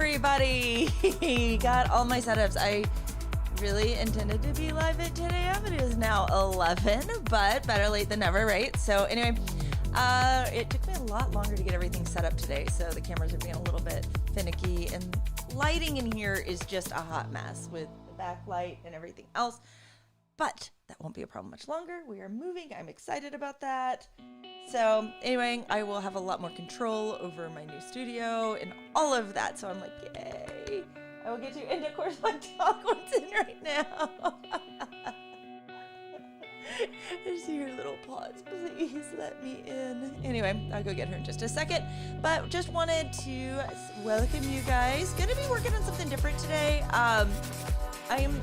everybody. Got all my setups. I really intended to be live at 10 a.m. It is now 11, but better late than never, right? So anyway, it took me a lot longer to get everything set up today, so the cameras are being a little bit finicky, and lighting in here is just a hot mess with the backlight and everything else. But that won't be a problem much longer. We are moving. I'm excited about that. So anyway, I will have a lot more control over my new studio and all of that. So I'm like, yay. I will get to, and of course my dog wants in right now. I see her little paws. Please let me in. Anyway, I'll go get her in just a second. But just wanted to welcome you guys. Gonna be working on something different today. I am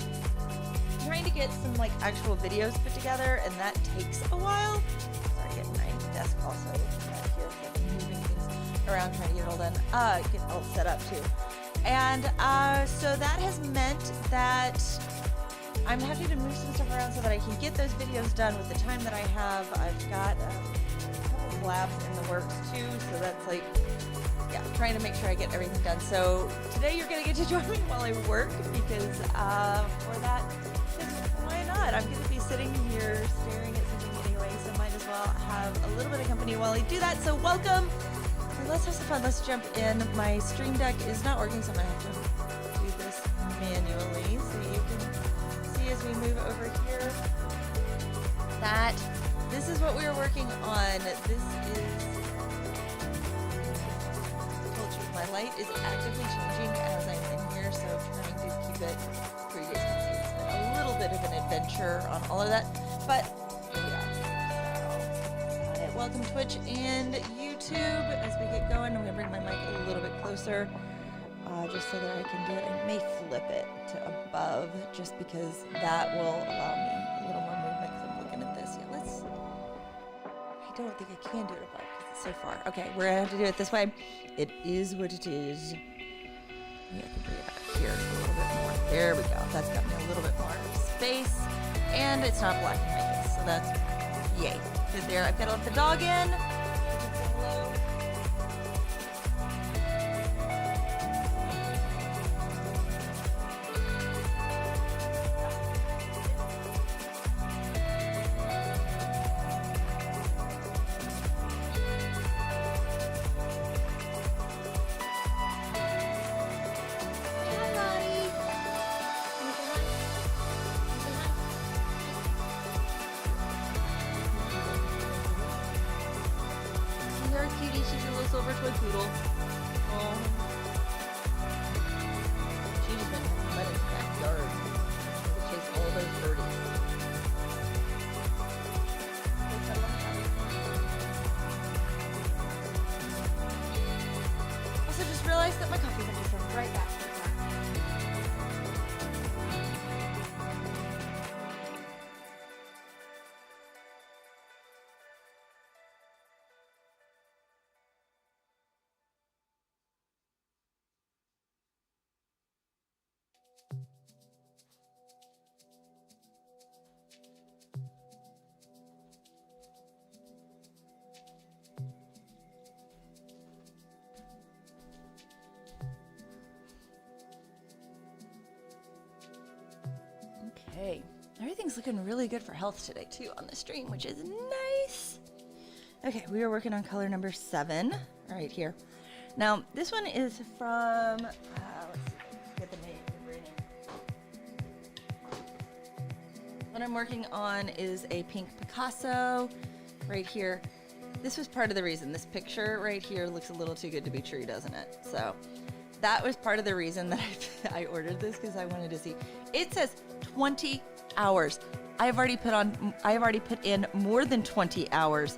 trying to get some like actual videos put together, and that takes a while. Sorry, getting my desk also here, so I'm moving things around, trying to get it all done, get it all set up too. And so that has meant that I'm having to move some stuff around so that I can get those videos done with the time that I have. I've got a couple labs in the works too, so that's like, yeah, trying to make sure I get everything done. So today you're gonna get to join me while I work, because for that, why not? I'm going to be sitting here staring at something anyway, so might as well have a little bit of company while I do that. So welcome. Let's have some fun. Let's jump in. My Stream Deck is not working, so I'm going to have to do this manually. So you can see as we move over here that this is what we are working on. This is, I told you, my light is actively changing as I'm in here, so I'm trying to keep it for you guys can see. A little bit of an adventure on all of that, but here we are. So, welcome Twitch and YouTube as we get going. I'm going to bring my mic a little bit closer, just so that I can do it. I may flip it to above, just because that will allow me a little more movement, because I'm looking at this. Yeah, I don't think I can do it above because it's so far. Okay, we're going to have to do it this way. It is what it is. Yeah, I can bring it back here a little bit more. There we go. That's got me a little bit more space, and it's not blocking my face, so that's yay. Good there. I've got to let the dog in. Hello. Okay, everything's looking really good for health today too on the stream, which is nice. Okay, we are working on color number 7 right here. Now this one is from, let's get the name. What I'm working on is a pink Picasso right here. This was part of the reason. This picture right here looks a little too good to be true, doesn't it? So that was part of the reason that I ordered this, because I wanted to see. It says 20 hours. I have already put in more than 20 hours,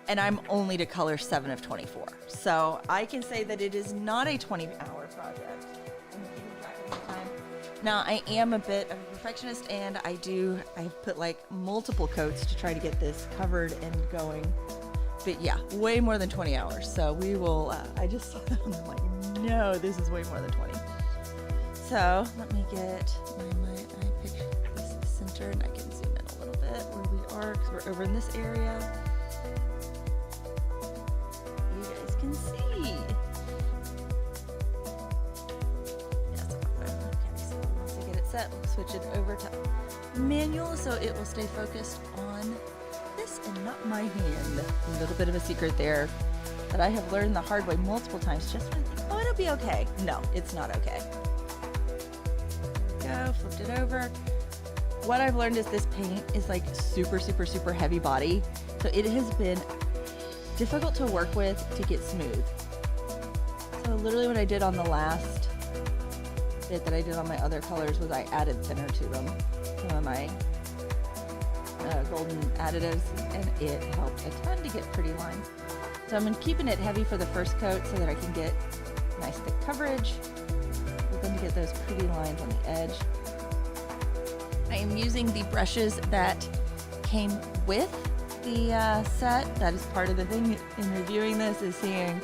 and I'm only to color 7 of 24. So I can say that it is not a 20-hour project. I'm keeping track of the time. Now I am a bit of a perfectionist, and I've put like multiple coats to try to get this covered and going. But yeah, way more than 20 hours. So we will, I just saw that, I'm like, no, this is way more than 20. So let me get I picked this center, and I can zoom in a little bit where we are, because we're over in this area. You guys can see. set. We'll switch it over to manual so it will stay focused on this and not my hand. A little bit of a secret there that I have learned the hard way multiple times, just when I think, oh, it'll be okay. No, it's not okay. Go, flipped it over. What I've learned is this paint is like super, super, super heavy body. So it has been difficult to work with to get smooth. So literally what I did on the last bit that I did on my other colors was I added thinner to them. Some of my golden additives, and it helped a ton to get pretty lines. So I'm keeping it heavy for the first coat so that I can get nice thick coverage, but then to get those pretty lines on the edge. I am using the brushes that came with the set. That is part of the thing in reviewing this, is seeing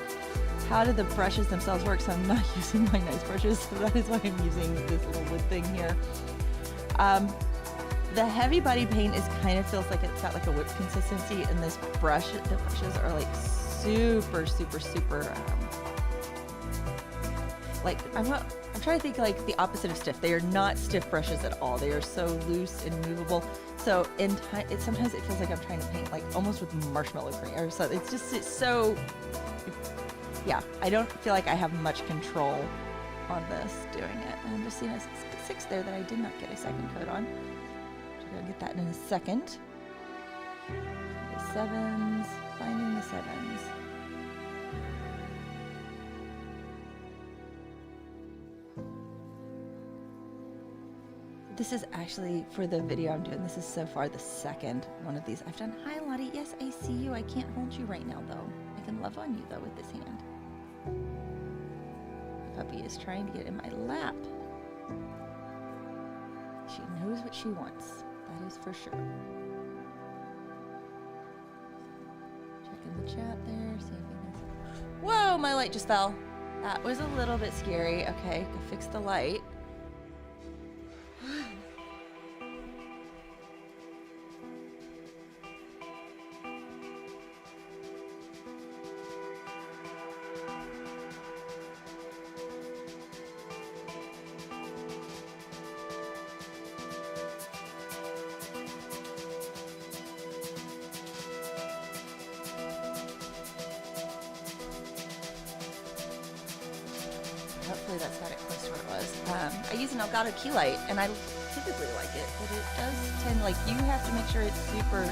how do the brushes themselves work. So I'm not using my nice brushes, so that is why I'm using this little wood thing here. The heavy body paint kind of feels like it's got like a whip consistency, and this brush, the brushes are like super, super, super, like I'm trying to think like the opposite of stiff. They are not stiff brushes at all. They are so loose and movable. So in time, sometimes it feels like I'm trying to paint like almost with marshmallow cream or so. It's so, yeah, I don't feel like I have much control on this doing it. And I'm just seeing a 6 there that I did not get a second coat on. I'll get that in a second. The 7s, finding the 7s. This is actually, for the video I'm doing, this is so far the second one of these I've done. Hi Lottie, yes I see you. I can't hold you right now though. I can love on you though with this hand. The puppy is trying to get in my lap. She knows what she wants. That is for sure. Checking the chat there, see if he knows. Whoa, my light just fell. That was a little bit scary. Okay, go fix the light. Hopefully that's got it close to where it was. I use an Elgato key light, and I typically like it, but it does tend, like, you have to make sure it's super,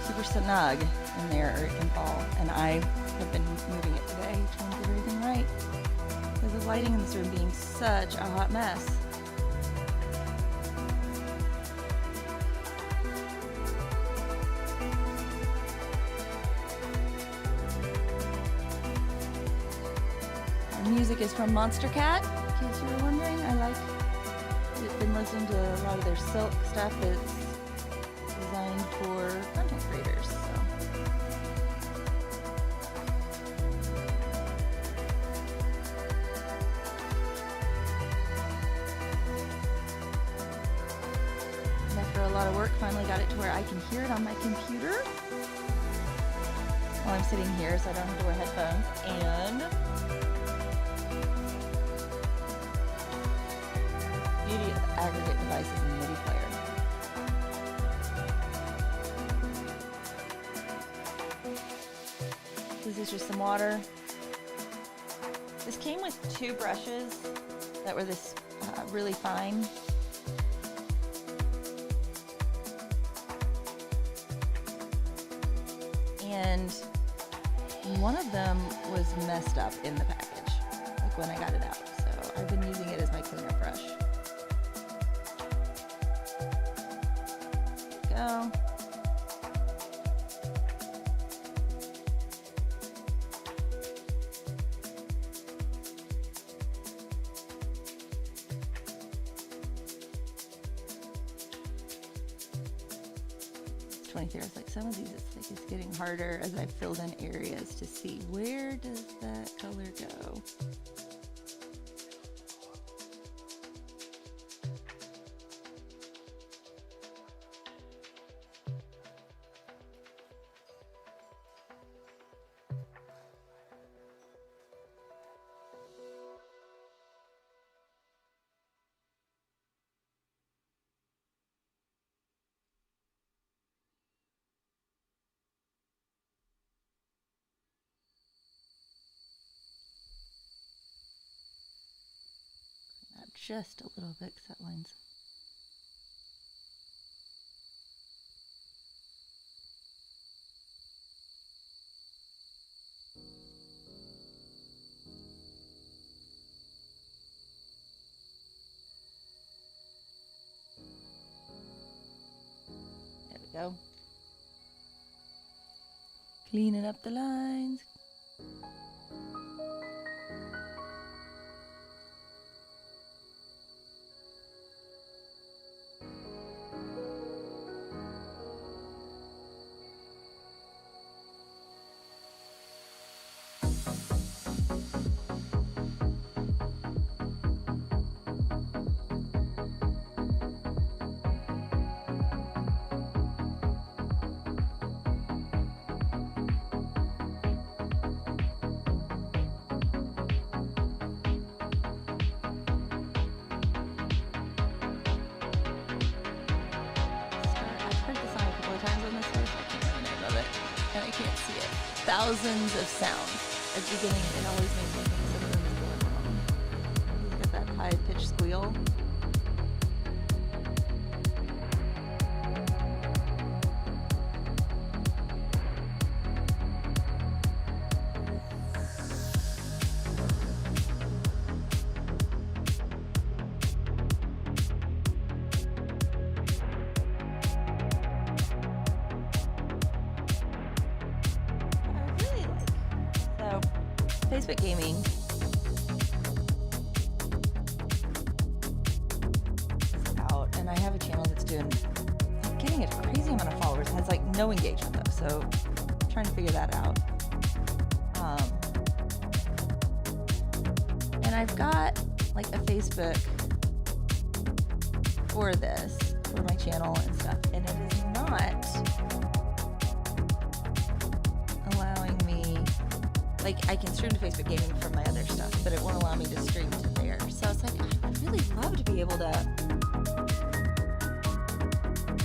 super snug in there or it can fall. And I have been moving it today, trying to get everything right, because the lighting in this room being such a hot mess. Music is from Monster Cat, in case you were wondering. I've been listening to a lot of their Silk stuff that's designed for content creators. So. And after a lot of work, finally got it to where I can hear it on my computer while I'm sitting here, so I don't have to wear headphones. And beauty of aggregate devices and MIDI player. This is just some water. This came with 2 brushes that were this really fine. And one of them was messed up in the package, like when I got it out. So I've been using it as my cleanup brush. Go. It's 23. I was like, some of these it's getting harder as I filled in areas to see where does that color go. just a little bit because that line's. There we go. Cleaning up the lines. Thousands of sounds. At the beginning, it always makes me think something is going wrong. Look at that high-pitched squeal. Facebook gaming is out, and I have a channel that's doing getting a crazy amount of followers. It has like no engagement though, so I'm trying to figure that out. And I've got like a Facebook for this, for my channel and stuff, and it is not allowing me. Like, I can stream to Facebook gaming from my other stuff, but it won't allow me to stream to there. So it's like, I'd really love to be able to,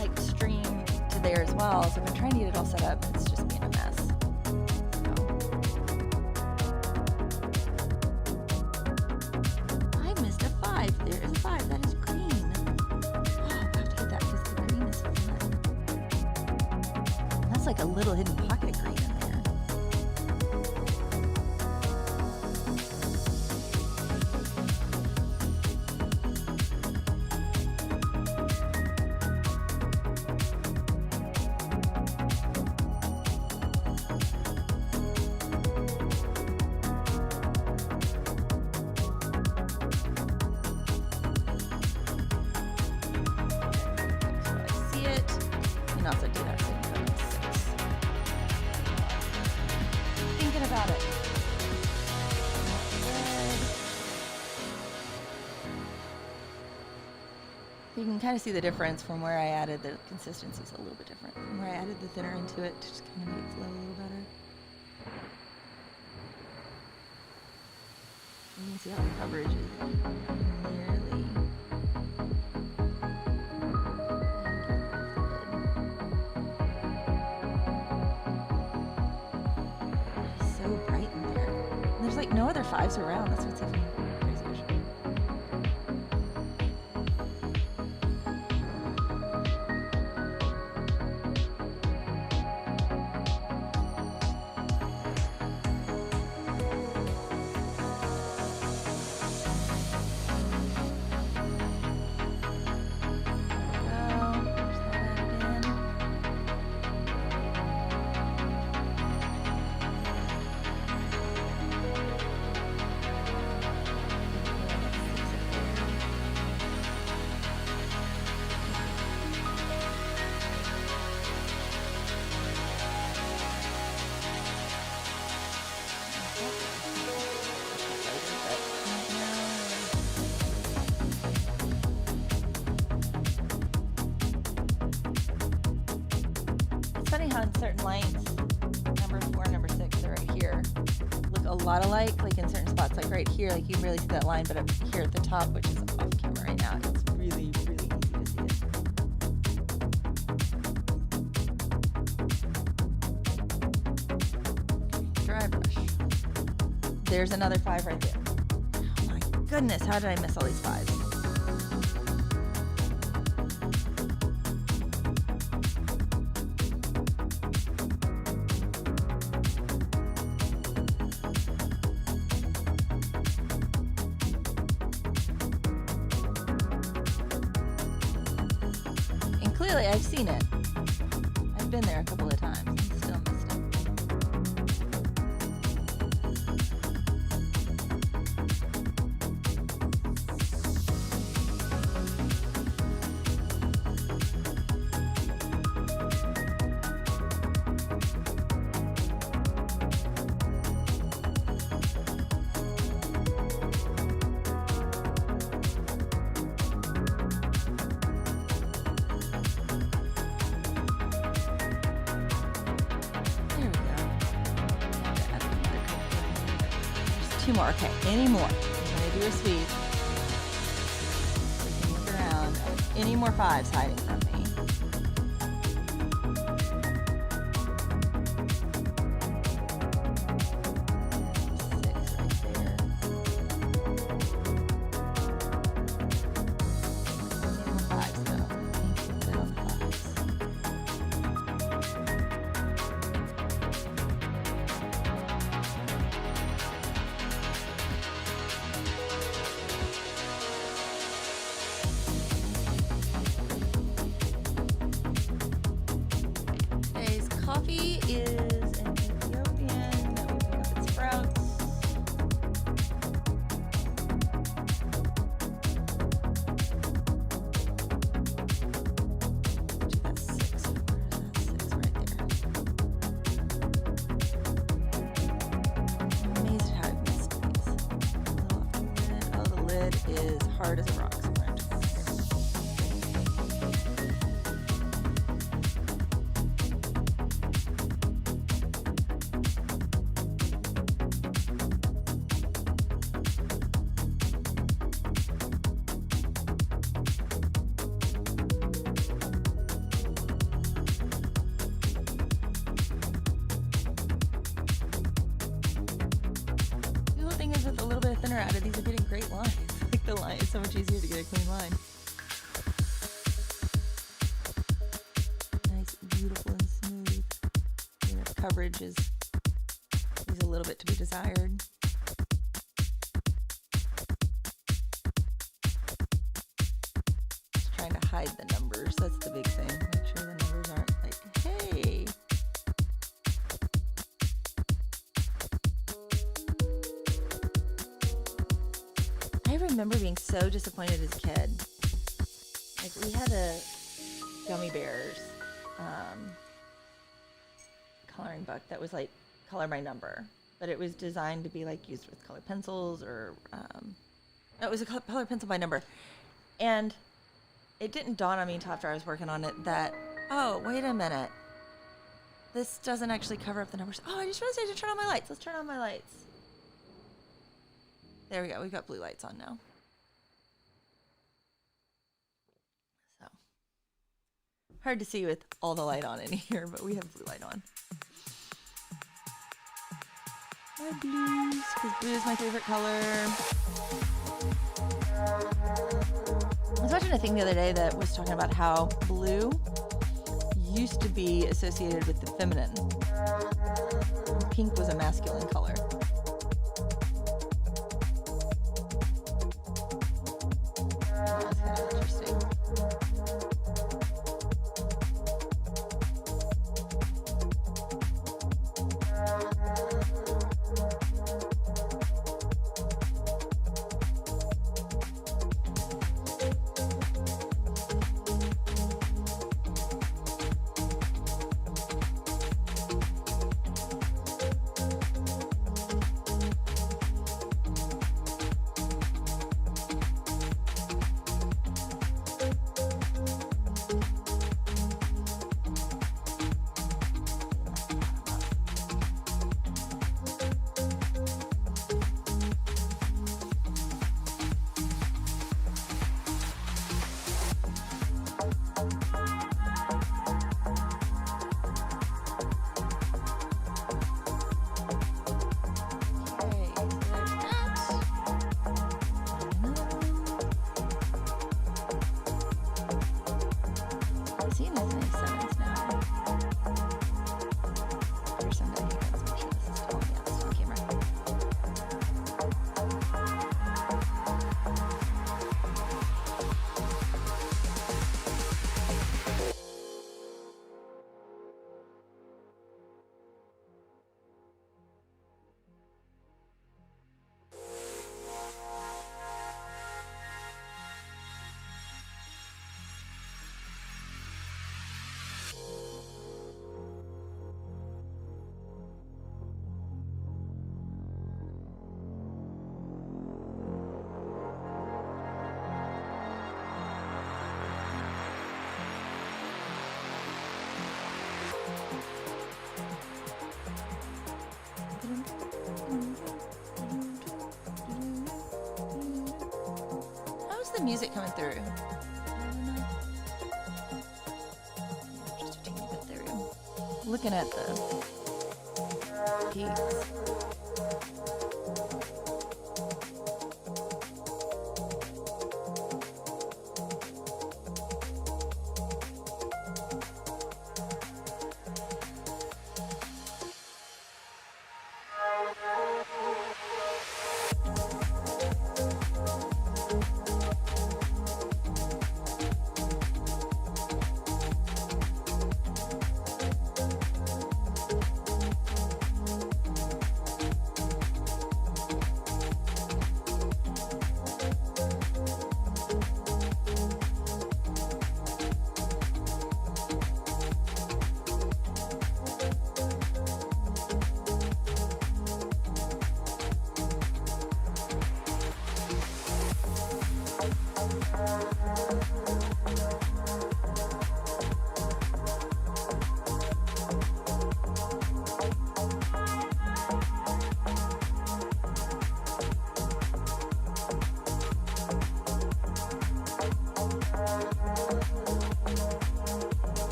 like, stream to there as well. So I've been trying to get it all set up, but it's just being a mess. So. I missed a 5. There is a 5. That is green. Oh, I have to get that because the green is fun. That's like a little hidden pocket of green in there. You can kind of see the difference from where I added the consistency is a little bit different. From where I added the thinner into it to just kind of make it flow a little better. You can see how the coverage is nearly. It's so bright in there. And there's like no other 5s around. That's what's even crazier. How in certain lines, number 4 and number 6 are right here, look a lot alike, like in certain spots, like right here, like you can really see that line, but up here at the top, which is off camera right now, it's really, really easy to see it. Dry brush. There's another 5 right there. Oh my goodness, how did I miss all these 5s? And clearly I've seen it. I've been there a couple of times and still missed it. Two more. Okay, any more? I'm gonna do a sweep. We can look around. Any more fives hiding from me? Six right there. Any more fives though? I think we're good on fives. Coffee is an Ethiopian that we pick up at Sprouts. That's six. Where's that six? Right there. I'm amazed at how I've missed these. Oh, the lid is hard as a rock. So we're going to with a little bit of thinner added, these are getting great lines. Like the line, it's so much easier to get a clean line. Nice, beautiful, and smooth. You know, coverage is a little bit to be desired. Just trying to hide the numbers. That's the big thing. Make sure the numbers aren't like, hey. I remember being so disappointed as a kid. Like we had a gummy bears coloring book that was like color by number, but it was designed to be like used with colored pencils or no, it was a color pencil by number. And it didn't dawn on me until after I was working on it that, oh, wait a minute. This doesn't actually cover up the numbers. Oh, I just realized I should turn on my lights. Let's turn on my lights. There we go. We've got blue lights on now. So hard to see with all the light on in here, but we have blue light on. My blues, because blue is my favorite color. I was watching a thing the other day that was talking about how blue used to be associated with the feminine. Pink was a masculine color. That's kind of interesting. the music coming through? Just a teeny bit there. Looking at the peaks.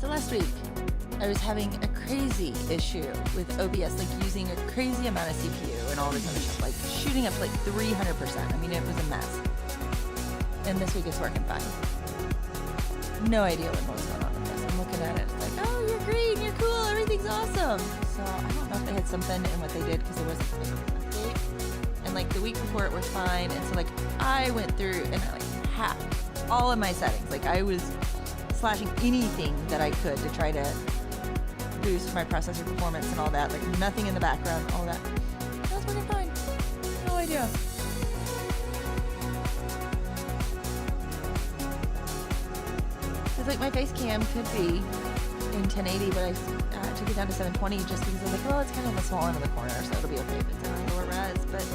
Last week, I was having a crazy issue with OBS, like using a crazy amount of CPU and all this other stuff, like shooting up like 300%. I mean, it was a mess. And this week it's working fine. No idea what was going on with this. I'm looking at it, it's like, oh, you're green, you're cool, everything's awesome. So I don't know if they had something in what they did because there wasn't like an update. And like the week before it was fine. And so like I went through and I like hacked all of my settings. Like I was slashing anything that I could to try to boost my processor performance and all that. Like nothing in the background, all that. That's working fine. No idea. Cause like my face cam could be in 1080, but I took it down to 720 just because I was like, well, it's kind of the small end of the corner, so it'll be okay if it's in a lower res. But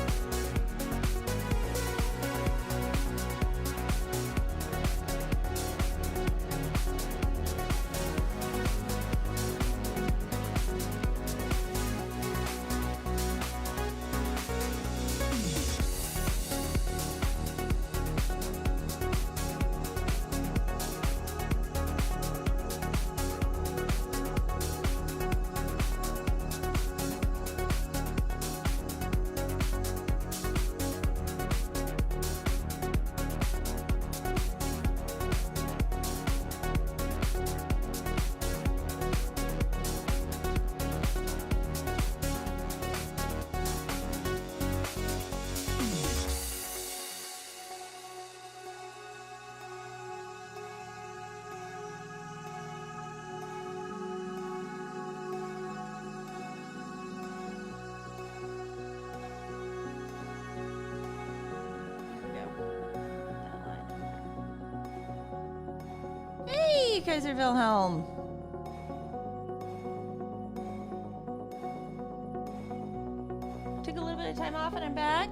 Kaiser Wilhelm. Took a little bit of time off and I'm back.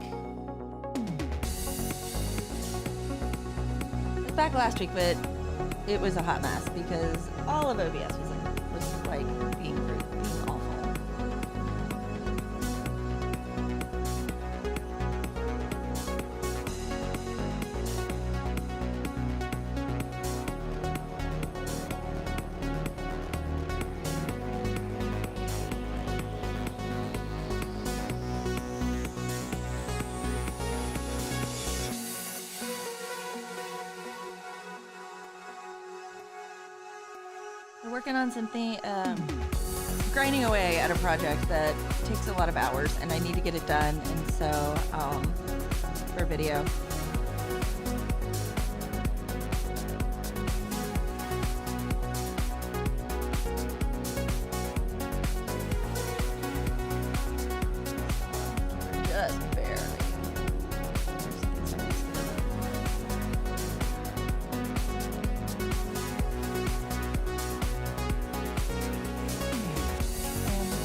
I was back last week, but it was a hot mess because all of OBS was like being awful. Working on something, grinding away at a project that takes a lot of hours, and I need to get it done, and so for video. Just barely.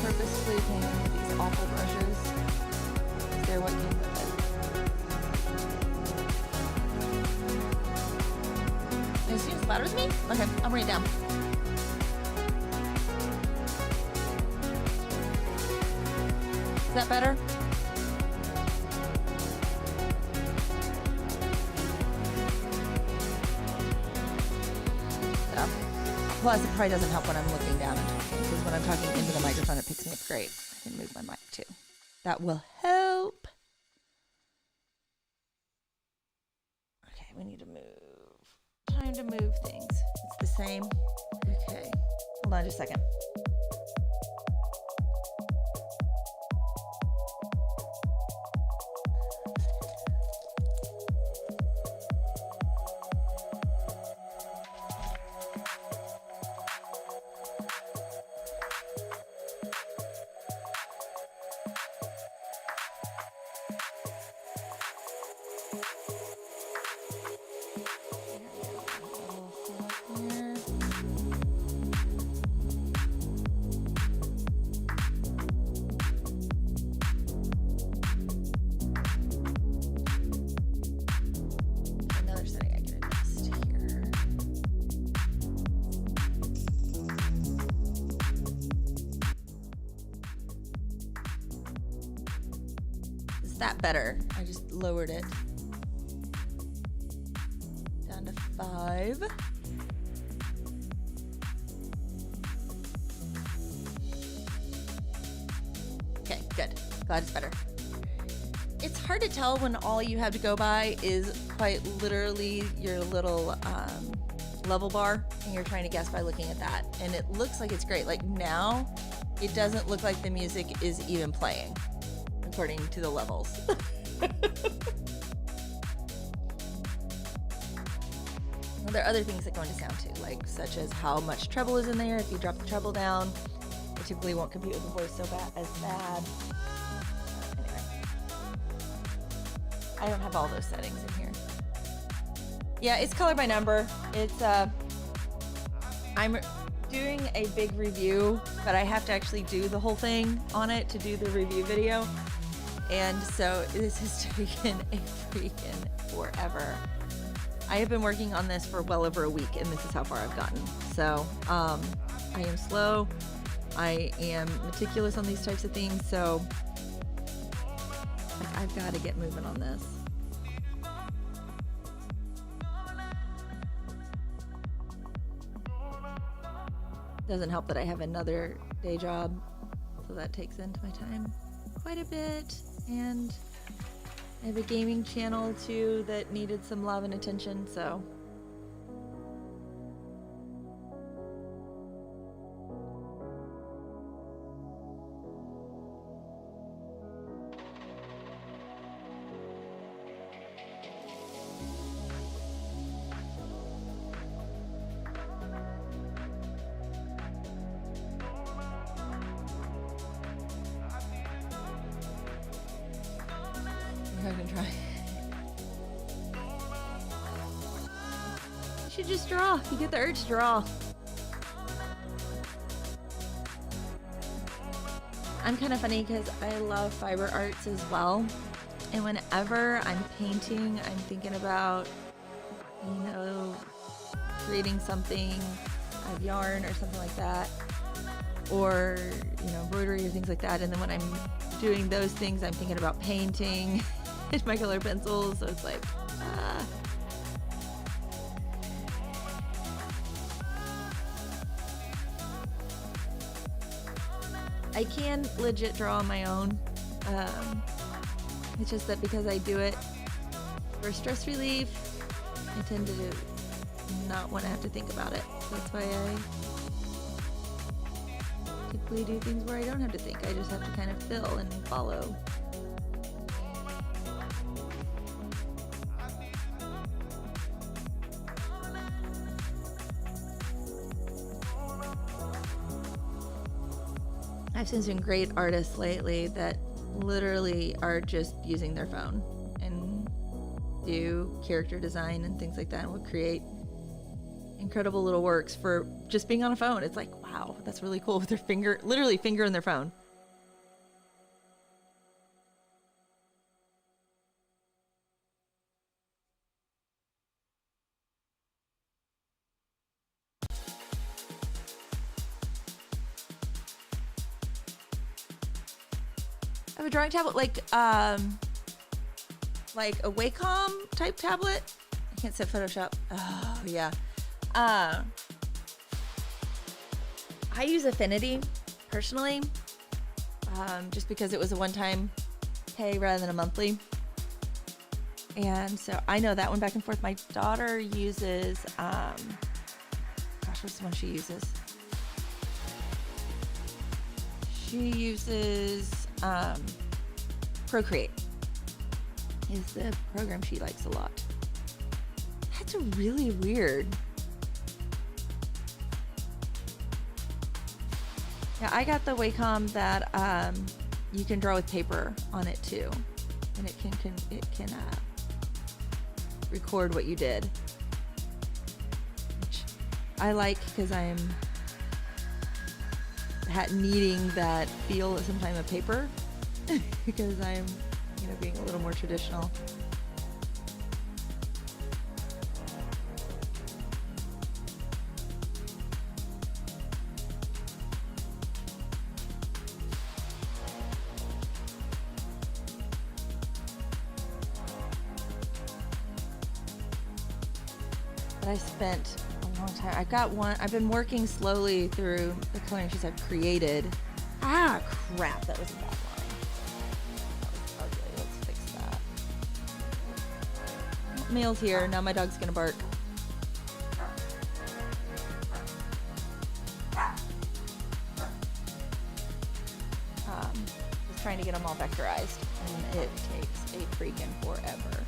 Purposefully painting with these awful brushes. They're what came with it. Is it louder with me? Okay, I'll bring it down. Is that better? Yeah. Plus, it probably doesn't help when I'm looking down and talking, because when I'm talking into the microphone, it picks me up great. I can move my mic too. That will help. Okay, we need to move. Time to move things. It's the same. Okay. Hold on just a second. That better. I just lowered it down to 5. Okay, good. Glad it's better. It's hard to tell when all you have to go by is quite literally your little level bar, and you're trying to guess by looking at that. And it looks like it's great. Like now, it doesn't look like the music is even playing, according to the levels. Well, there are other things that go into sound too, like such as how much treble is in there. If you drop the treble down, it typically won't compete with the voice so bad. Anyway, I don't have all those settings in here. Yeah, it's color by number. It's I'm doing a big review, but I have to actually do the whole thing on it to do the review video. And so this has taken a freaking forever. I have been working on this for well over a week, and this is how far I've gotten. So I am slow. I am meticulous on these types of things. So like, I've got to get moving on this. Doesn't help that I have another day job, so that takes into my time quite a bit. And I have a gaming channel too that needed some love and attention, so. I can try. should just draw. You get the urge to draw. I'm kind of funny because I love fiber arts as well. And whenever I'm painting, I'm thinking about, you know, creating something out of yarn or something like that. Or, you know, embroidery or things like that. And then when I'm doing those things, I'm thinking about painting and my color pencils. So it's like, I can legit draw on my own. It's just that because I do it for stress relief, I tend to not want to have to think about it. So that's why I typically do things where I don't have to think. I just have to kind of feel and follow. I've seen some great artists lately that literally are just using their phone and do character design and things like that, and will create incredible little works for just being on a phone. It's like, wow, that's really cool, with their finger, literally finger in their phone. I have a drawing tablet, like a Wacom type tablet. I can't say Photoshop. Oh yeah. I use Affinity personally, just because it was a one-time pay rather than a monthly. And so I know that one back and forth. My daughter uses, gosh, what's the one she uses? She uses Procreate is the program she likes a lot. That's really weird. Yeah, I got the Wacom that you can draw with paper on it too, and it can record what you did, which I like because I'm needing that feel sometimes of paper because I'm, you know, being a little more traditional. But I spent a long time. I've been working slowly through the coloring sheets I've created. Ah, crap, that was a bad line. That was ugly. Let's fix that. Mail's here. Now my dog's gonna bark. Just trying to get them all vectorized, and it takes a freaking forever.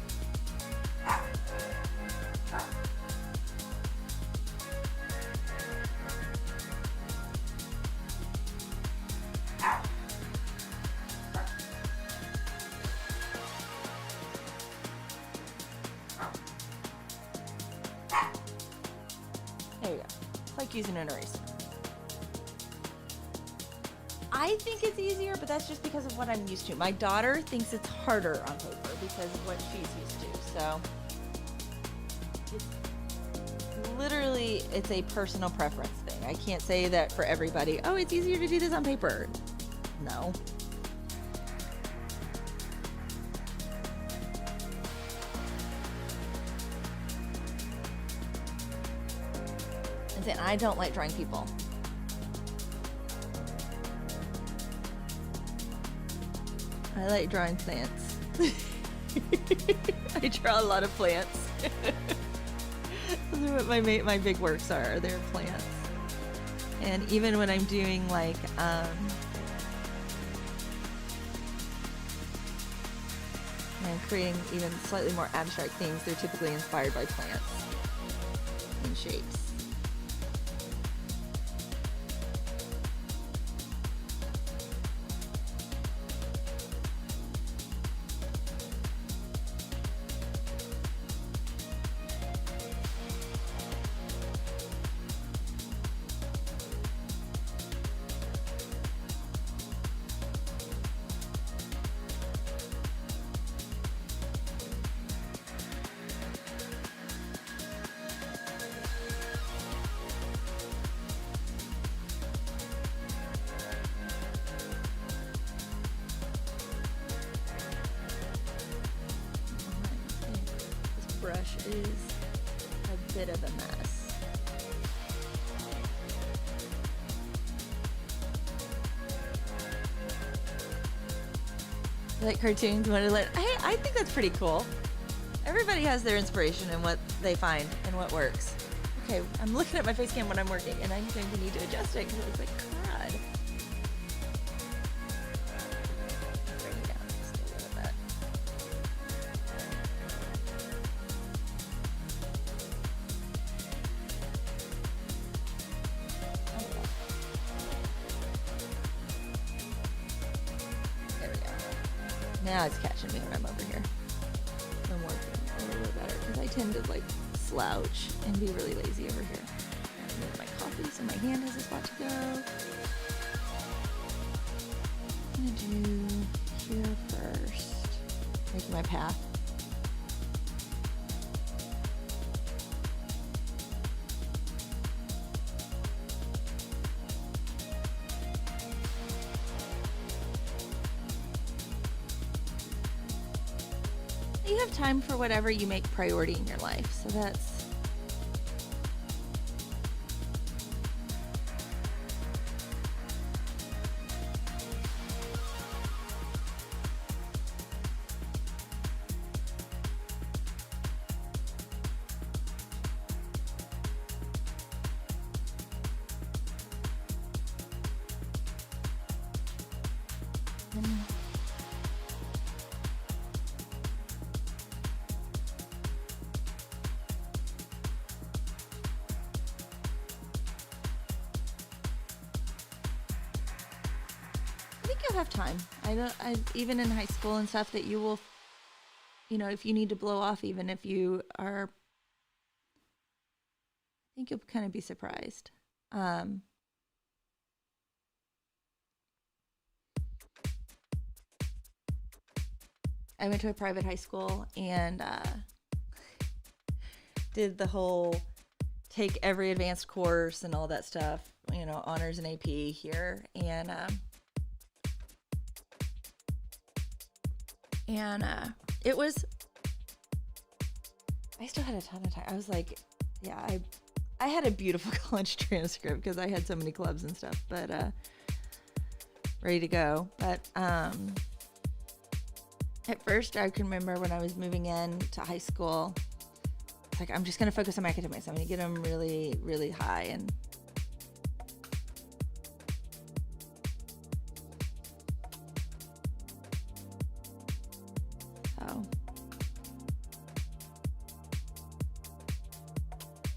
There you go. It's like using an eraser. I think it's easier, but that's just because of what I'm used to. My daughter thinks it's harder on paper because of what she's used to. So it's a personal preference thing. I can't say that for everybody, oh, it's easier to do this on paper. No. And I don't like drawing people. I like drawing plants. I draw a lot of plants. Those are what my big works are. They're plants. And even when I'm doing like I'm creating even slightly more abstract things, they're typically inspired by plants and shapes. is a bit of a mess. Like cartoons, Wonderland. Hey, I think that's pretty cool. Everybody has their inspiration and what they find and what works. Okay, I'm looking at my face cam when I'm working, and I'm going to need to adjust it because it's like, crud. Bring it down just a little bit. There we go. Now it's catching me when I'm over here. I'm working a little bit better because I tend to like slouch and be really lazy over here. And move my coffee so my hand has a spot to go. I'm gonna do here first. Make my path. You have time for whatever you make priority in your life, so that's you'll have time. I even in high school and stuff that you will, if you need to blow off, even if you are, I think you'll kind of be surprised. I went to a private high school and did the whole take every advanced course and all that stuff, honors and AP here. And it was, I still had a ton of time. I was like, yeah, I had a beautiful college transcript because I had so many clubs and stuff, but ready to go. But at first I can remember when I was moving in to high school, it's like, I'm just going to focus on my academics. I'm going to get them really, really high. And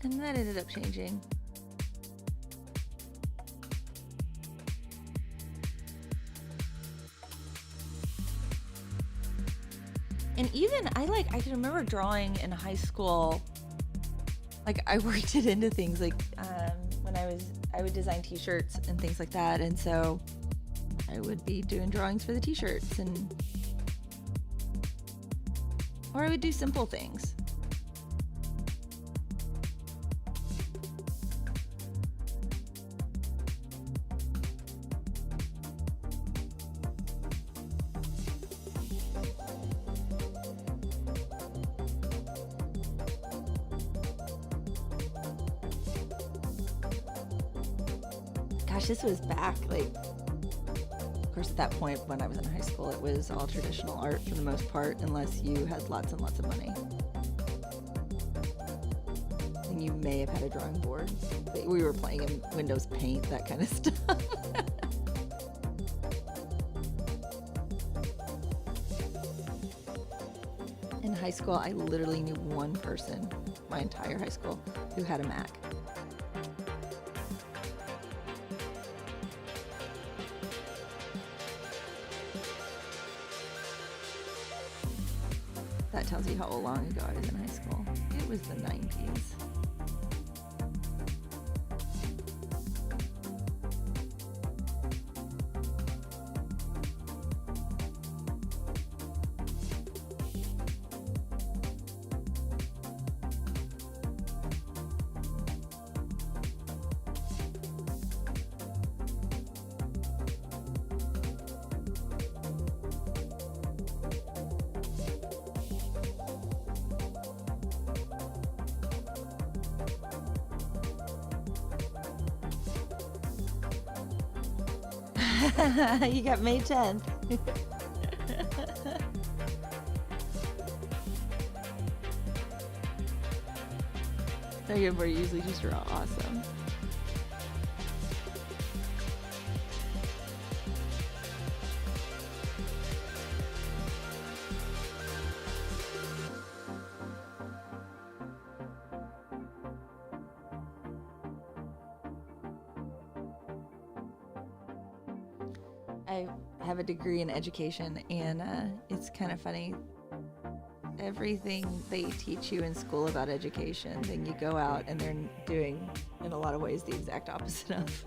and that ended up changing. And even I can remember drawing in high school. Like I worked it into things like when I would design t-shirts and things like that. And so I would be doing drawings for the t-shirts or I would do simple things. Gosh, this was back, of course, at that point when I was in high school, it was all traditional art for the most part, unless you had lots and lots of money. And you may have had a drawing board. We were playing in Windows Paint, that kind of stuff. In high school, I literally knew one person, my entire high school, who had a Mac. That tells you how long ago I was in high school. It was the 90s. You got May 10th. So your board usually just draw awesome. I have a degree in education, and it's kind of funny. Everything they teach you in school about education, then you go out and they're doing, in a lot of ways, the exact opposite of.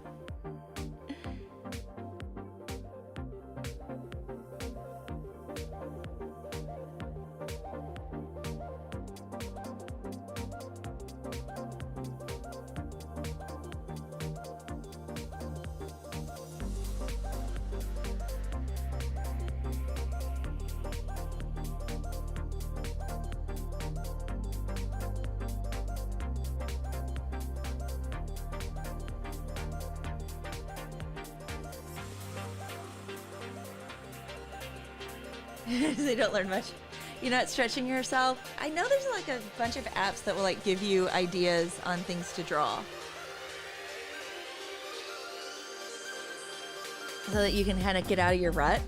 They don't learn much. You're not stretching yourself. I know there's like a bunch of apps that will like give you ideas on things to draw, so that you can kind of get out of your rut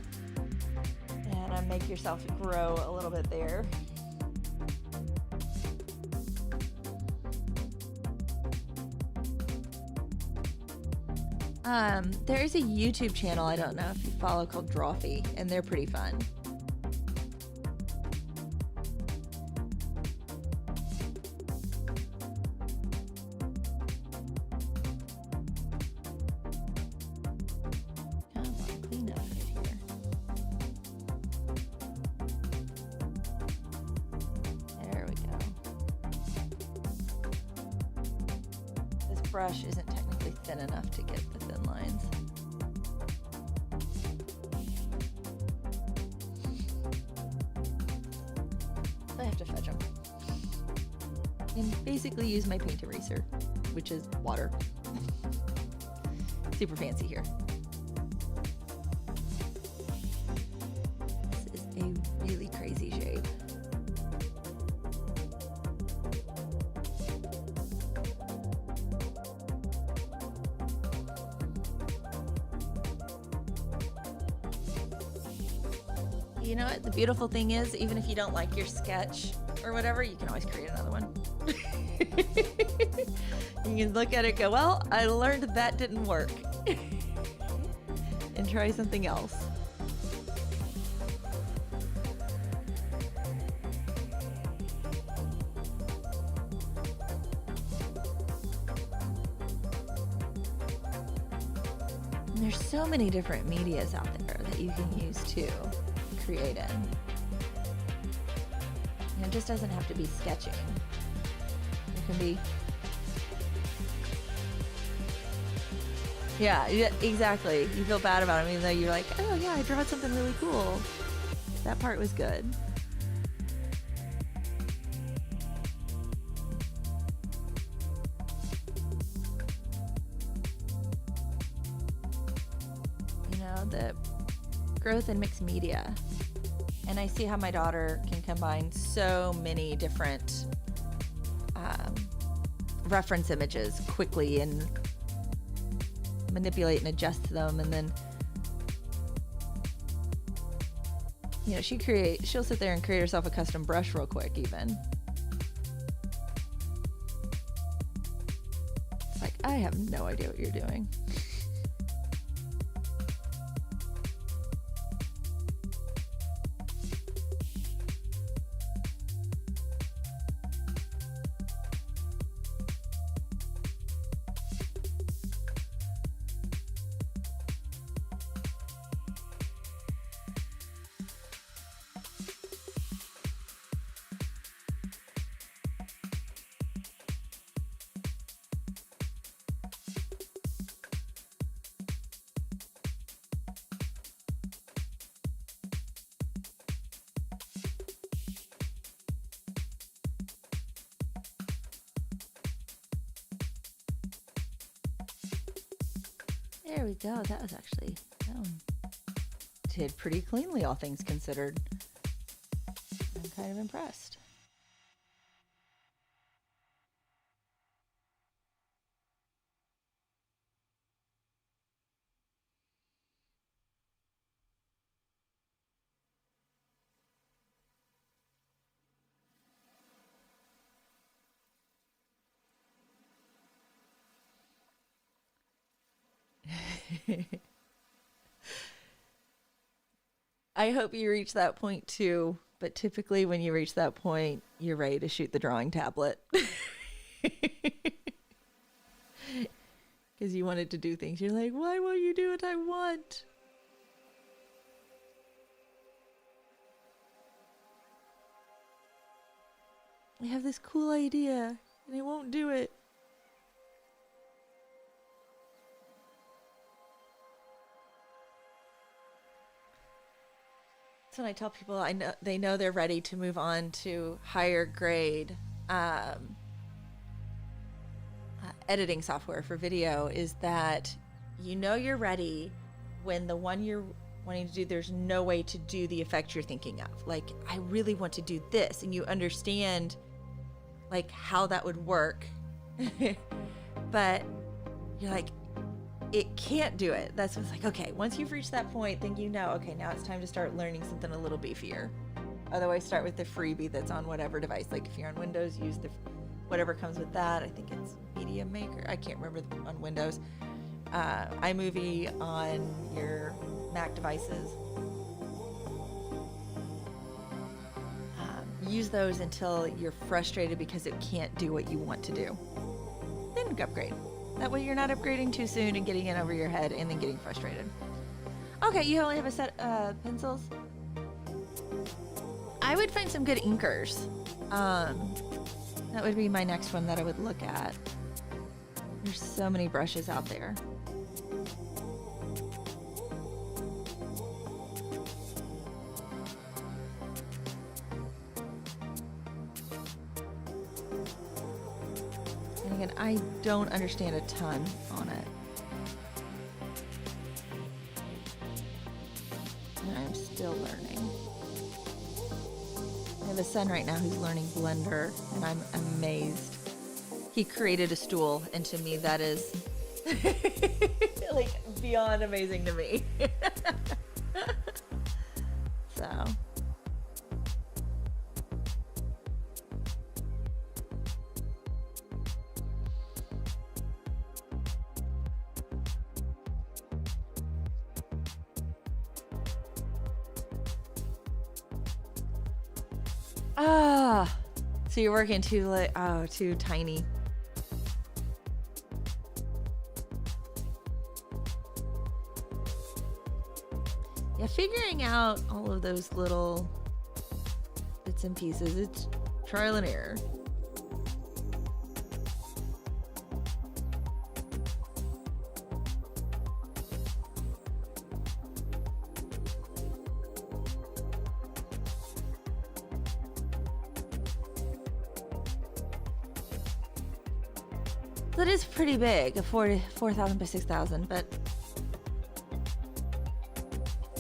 and make yourself grow a little bit there. There is a YouTube channel I don't know if you follow called Drawfee, and they're pretty fun. Brush isn't technically thin enough to get the thin lines. So I have to fudge them. And basically use my paint eraser, which is water. Super fancy here. This is a really crazy shape. You know what? The beautiful thing is, even if you don't like your sketch or whatever, you can always create another one. You can look at it and go, well, I learned that didn't work. And try something else. And there's so many different medias out there that you can use too. Create in. And it just doesn't have to be sketching. It can be, yeah, exactly. You feel bad about it, even though you're like, oh yeah, I drew something really cool. That part was good. You know, the growth in mixed media. And I see how my daughter can combine so many different reference images quickly and manipulate and adjust them, and then she'll sit there and create herself a custom brush real quick even. It's like, I have no idea what you're doing. There we go. That was actually That one did pretty cleanly, all things considered. I'm kind of impressed. I hope you reach that point too, but typically when you reach that point, you're ready to shoot the drawing tablet. Because you wanted to do things. You're like, why won't you do what I want? I have this cool idea, and I won't do it. When I tell people they know they're ready to move on to higher grade editing software for video, is that you're ready when the one you're wanting to do, there's no way to do the effect you're thinking of. Like, I really want to do this, and you understand like how that would work, but you're like, it can't do it. That's what's like, okay, once you've reached that point, then okay, now it's time to start learning something a little beefier. Otherwise, start with the freebie that's on whatever device. Like if you're on Windows, use the whatever comes with that. I think it's Media Maker. I can't remember on Windows. iMovie on your Mac devices. Use those until you're frustrated because it can't do what you want to do. Then upgrade. That way you're not upgrading too soon and getting in over your head and then getting frustrated. Okay, you only have a set of pencils. I would find some good inkers. That would be my next one that I would look at. There's so many brushes out there. And again, I don't understand a ton on it. And I'm still learning. I have a son right now who's learning Blender, and I'm amazed. He created a stool, and to me that is like beyond amazing to me. So so you're working too tiny. Yeah, figuring out all of those little bits and pieces, it's trial and error. That is pretty big, a 4,000 by 6,000, but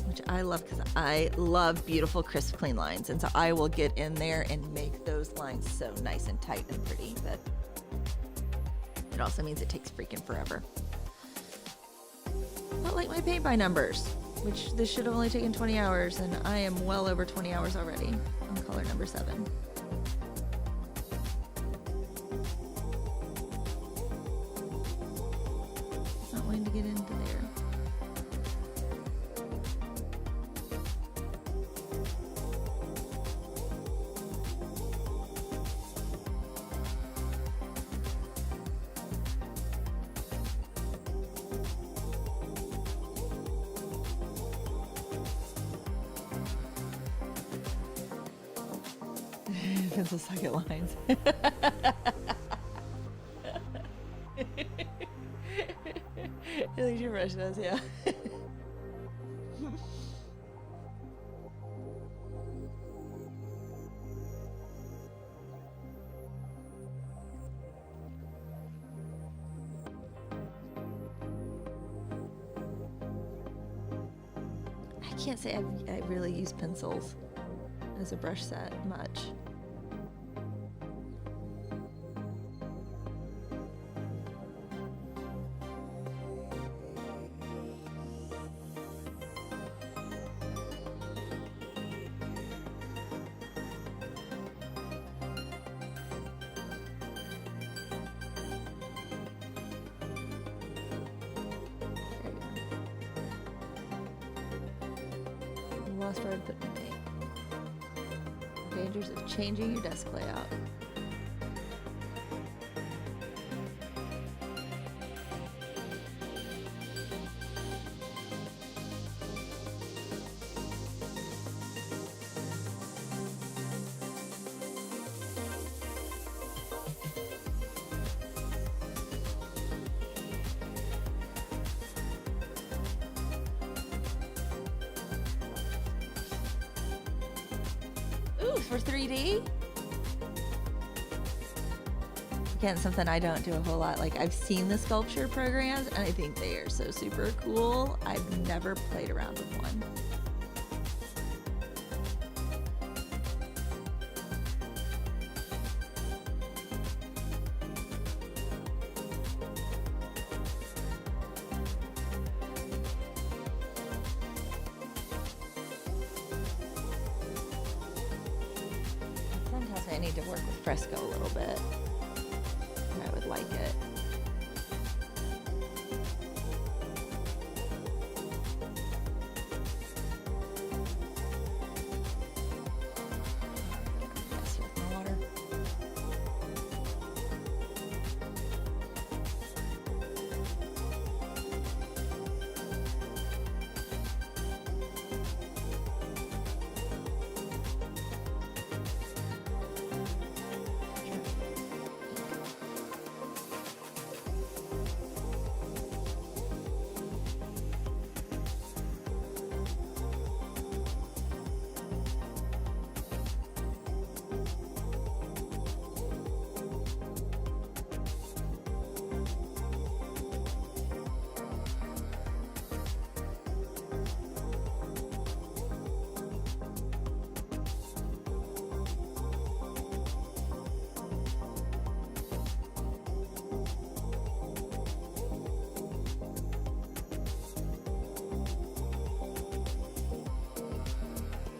which I love because I love beautiful, crisp, clean lines, and so I will get in there and make those lines so nice and tight and pretty. But it also means it takes freaking forever. Not like my paint by numbers, which this should have only taken 20 hours, and I am well over 20 hours already on color number 7. To get into there. Pencil socket lines. At least your brush does, yeah. can't say I really use pencils as a brush set much. Lost where I put my paint. Dangers of changing your desk layout. Ooh, for 3D? Again, something I don't do a whole lot. Like, I've seen the sculpture programs, and I think they are so super cool. I've never played around with one. Sometimes I need to work with fresco a little bit. I would like it. Mess with my water.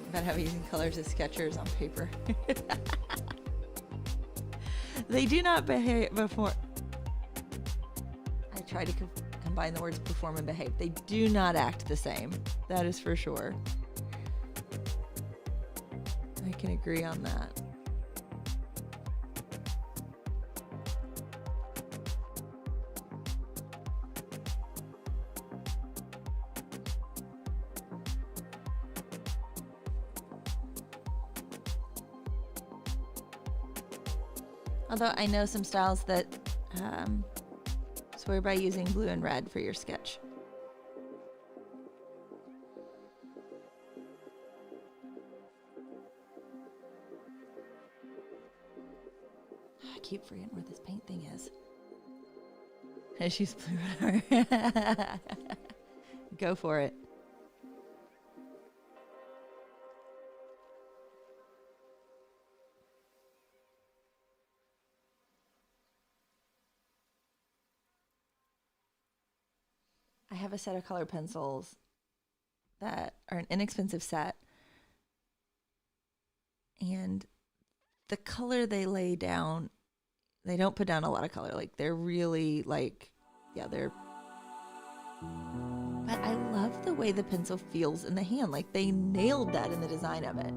About how using colors as sketchers on paper. They do not behave before. I try to combine the words perform and behave. They do not act the same. That is for sure. I can agree on that. Although I know some styles that swear by using blue and red for your sketch. I keep forgetting where this paint thing is. She's blue and red. Go for it. I have a set of color pencils that are an inexpensive set, and the color they lay down, they don't put down a lot of color. Like, they're really like, yeah, they're, but I love the way the pencil feels in the hand. Like, they nailed that in the design of it.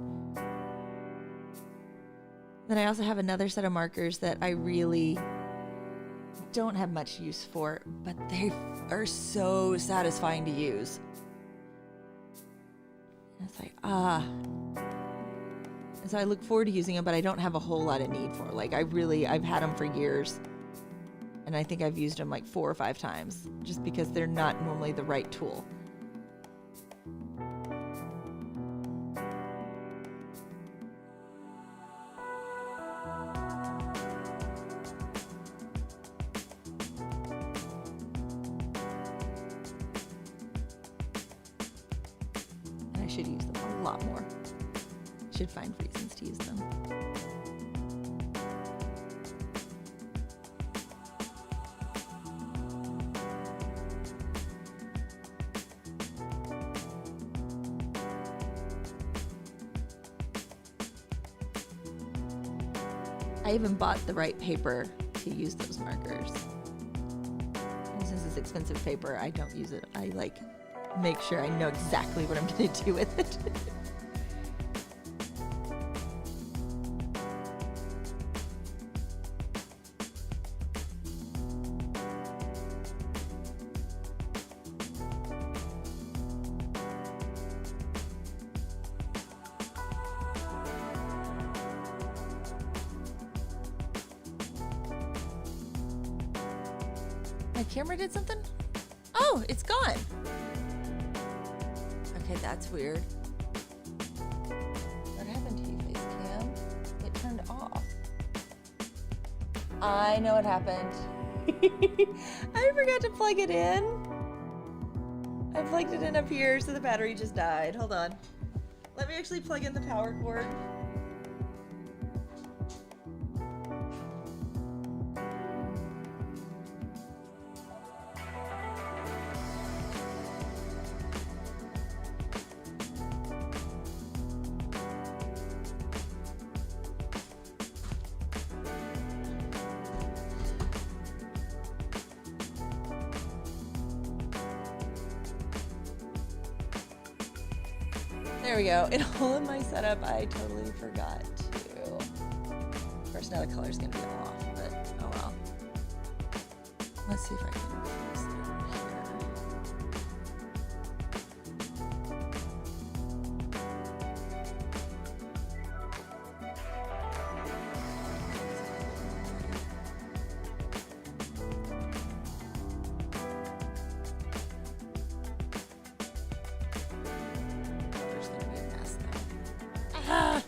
Then I also have another set of markers that I really don't have much use for, but they are so satisfying to use. And it's like, and so I look forward to using them, but I don't have a whole lot of need for. Like, I've had them for years, and I think I've used them like 4 or 5 times, just because they're not normally the right tool. should use them a lot more. Should find reasons to use them. I even bought the right paper to use those markers. And since it's expensive paper, I don't use it. I like make sure I know exactly what I'm going to do with it. My camera did something? Oh, it's gone. Okay, that's weird. What happened to you, face cam? It turned off. I know what happened. I forgot to plug it in. I plugged it in up here, so the battery just died. Hold on. Let me actually plug in the power cord. There we go. In all of my setup, I totally forgot to. Of course, now the color's gonna be off, but oh well. Let's see if I can fix it over here. There's gonna be a mess there. Ah!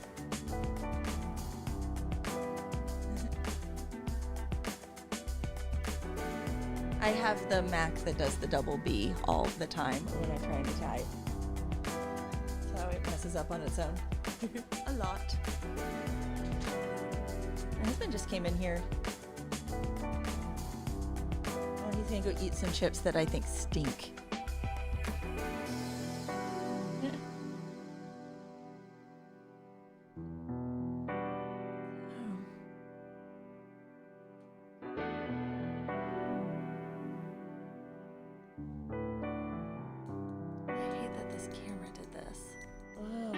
I have the Mac that does the double B all the time when I'm trying to type. So it messes up on its own. A lot. My husband just came in here. Oh, he's gonna go eat some chips that I think stink. I hate that this camera did this. Ugh.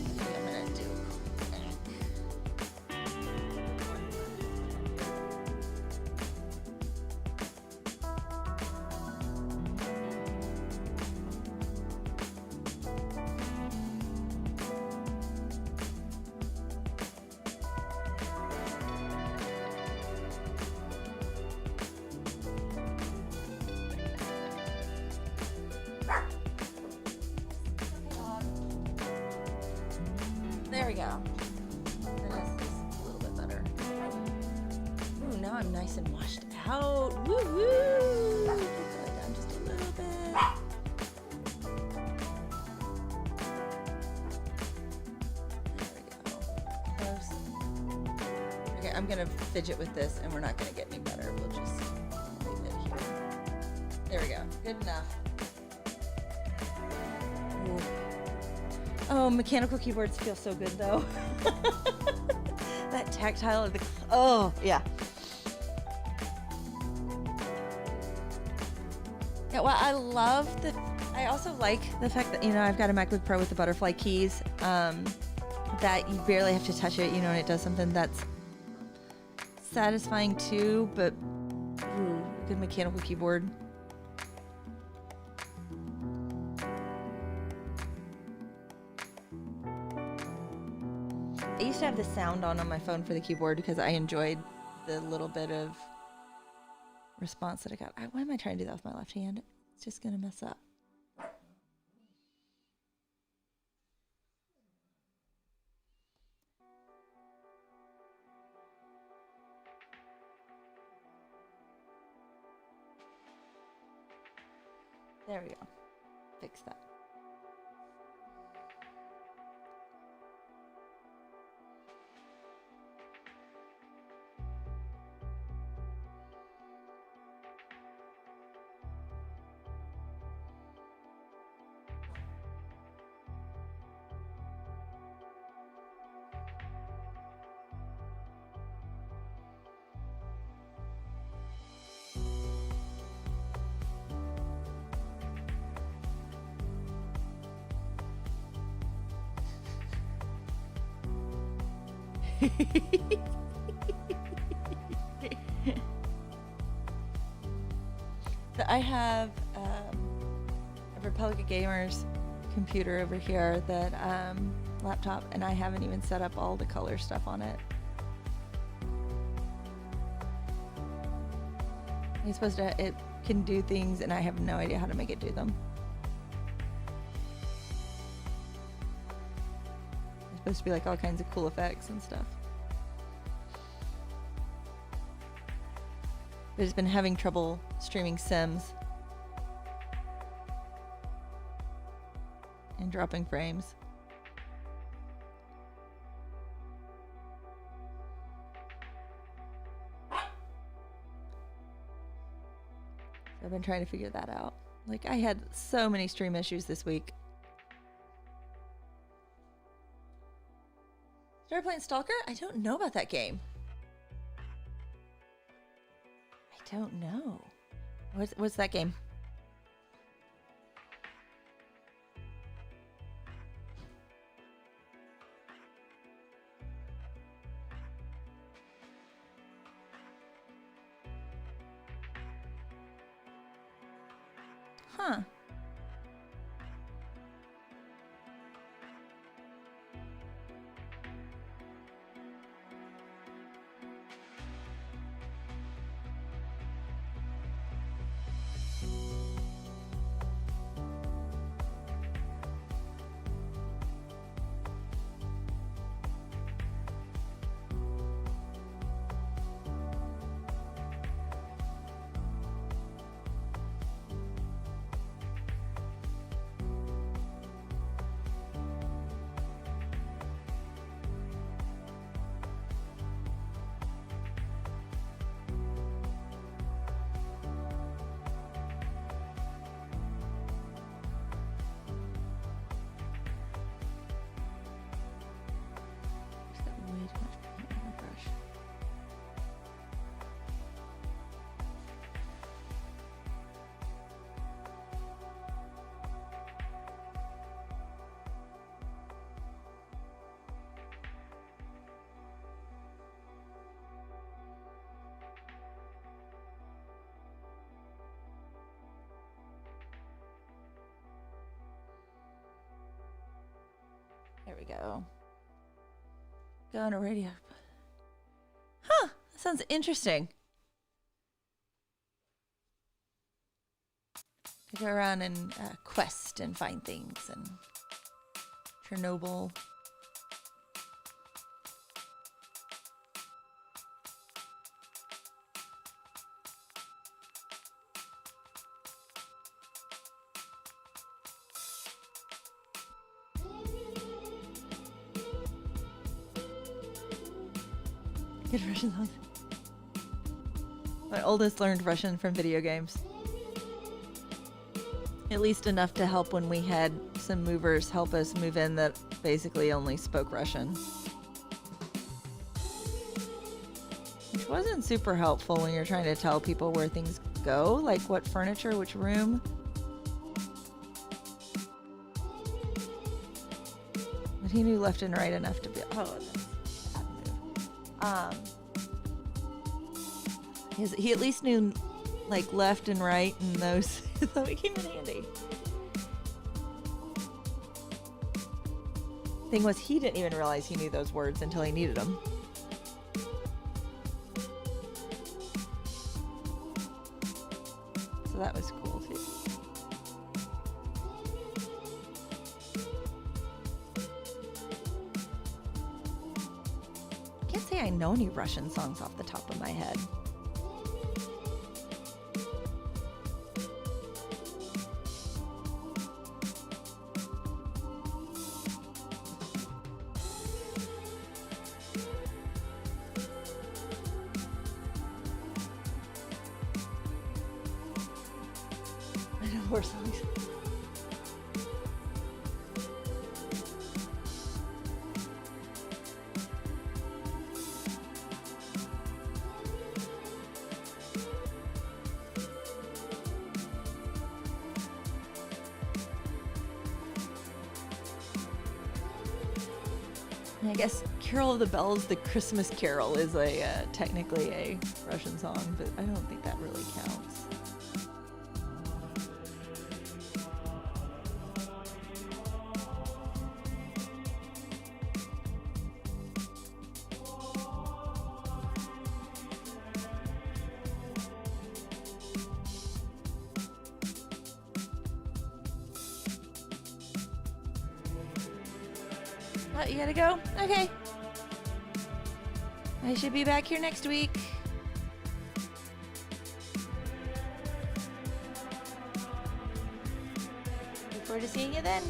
I think I'm gonna do There we go. This is a little bit better. Ooh, now I'm nice and washed out. Woo woo! Put that down just a little bit. There we go. Close. Okay, I'm gonna fidget with this, and we're not gonna get any better. We'll just leave it here. There we go. Good enough. Ooh. Oh, mechanical keyboards feel so good though. That tactile of the, oh yeah. Yeah, well, I also like the fact that, I've got a MacBook Pro with the butterfly keys, that you barely have to touch it, and it does something that's satisfying too, but ooh, good mechanical keyboard. I used to have the sound on my phone for the keyboard because I enjoyed the little bit of response that I got. Why am I trying to do that with my left hand? It's just going to mess up. There we go. Fix that. So I have a Republic of Gamers computer over here, that laptop, and I haven't even set up all the color stuff on it. It's supposed to, it can do things, and I have no idea how to make it do them. It's supposed to be like all kinds of cool effects and stuff. But it's been having trouble streaming Sims and dropping frames. I've been trying to figure that out. Like, I had so many stream issues this week. Started playing Stalker? I don't know about that game. I don't know. What's that game? Huh. There we go. Go on a radio. Huh, that sounds interesting. I go around and quest and find things, and Chernobyl. Good Russian songs. My oldest learned Russian from video games. At least enough to help when we had some movers help us move in that basically only spoke Russian. Which wasn't super helpful when you're trying to tell people where things go, like what furniture, which room. But he knew left and right enough to be, oh, that's a bad move. He at least knew like left and right and those, so it came in handy. Thing was, he didn't even realize he knew those words until he needed them. So that was cool too. I can't say I know any Russian songs off the top of my head. War songs. I guess Carol of the Bells, the Christmas Carol, is technically a Russian song, but I don't think that really counts. What, you gotta go? Okay. I should be back here next week. Look forward to seeing you then.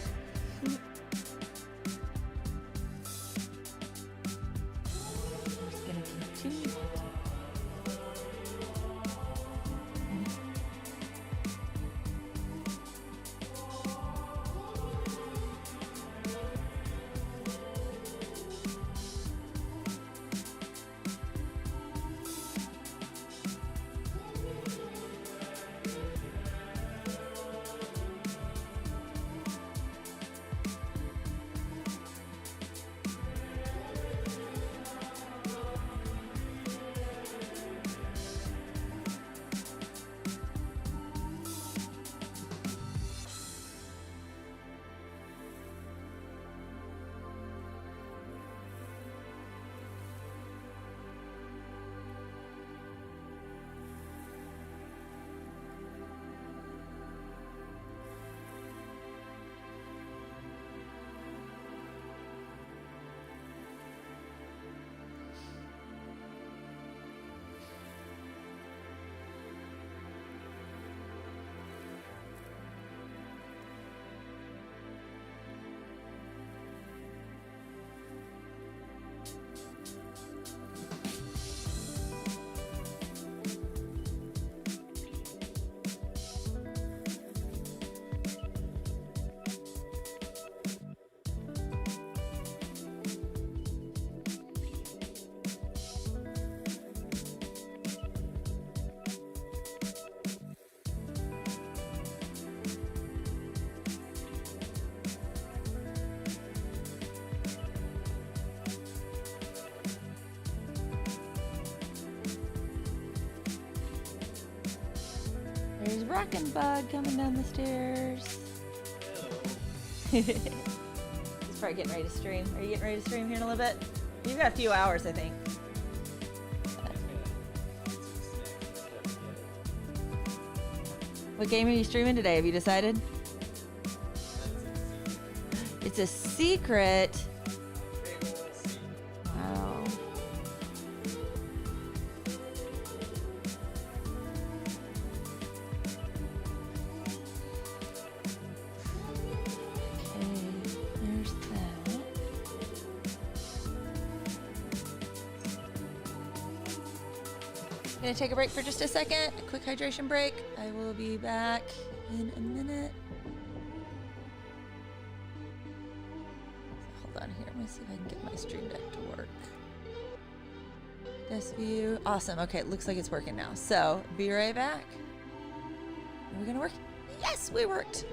Just gonna continue. There's Rockin' Bug coming down the stairs. He's probably getting ready to stream. Are you getting ready to stream here in a little bit? You've got a few hours, I think. What game are you streaming today? Have you decided? It's a secret. Wow. Okay, there's that. Gonna take a break for just a second. A quick hydration break. I will be back in a minute. Hold on here. Let me see if I can get my stream deck to work. This view. Awesome. Okay, it looks like it's working now. So, be right back. Are we gonna work? Yes, we worked.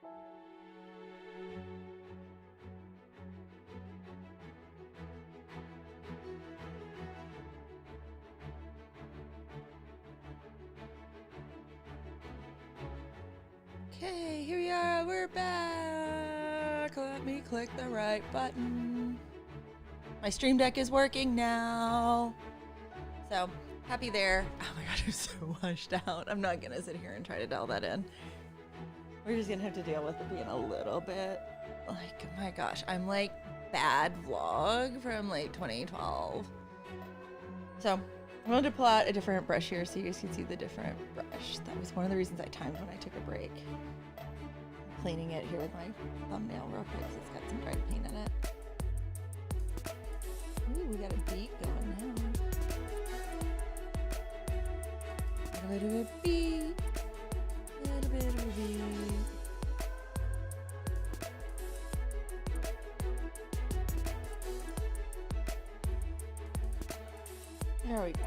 Okay, here we are, we're back. Let me click the right button. My stream deck is working now. So, happy there. Oh my god, I'm so washed out. I'm not gonna sit here and try to dial that in. We're just gonna have to deal with it being a little bit like, oh my gosh, I'm like bad vlog from like 2012. So, I wanted to pull out a different brush here so you guys can see the different brush. That was one of the reasons I timed when I took a break. I'm cleaning it here with my thumbnail real quick because it's got some dried paint in it. Ooh, we got a beat going now. A little bit of beat. A little bit of beat. There we go.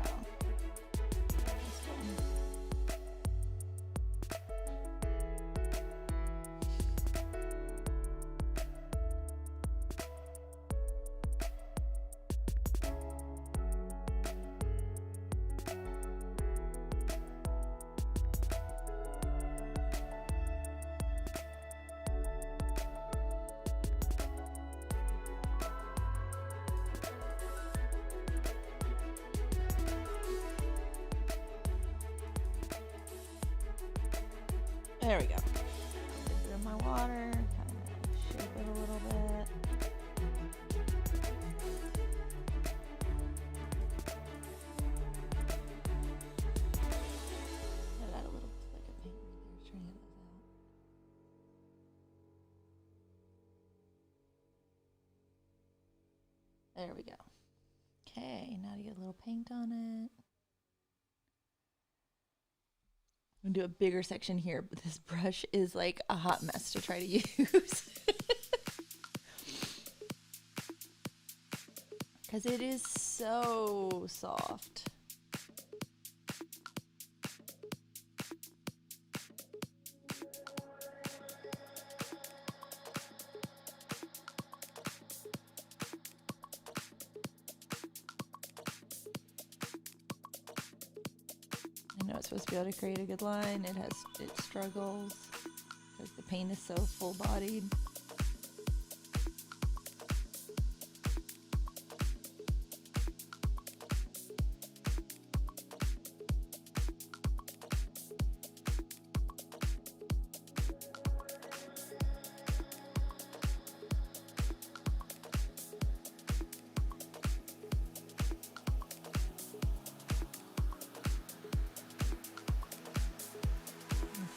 There we go. Dip it in my water, kind of shape it a little bit. Add a little flick of paint there, trying to get those out. There we go. Okay, now to get a little paint on it. I'm gonna do a bigger section here, but this brush is like a hot mess to try to use. Because it is so soft. I know it's supposed to be able to create a good line. It struggles because the paint is so full-bodied.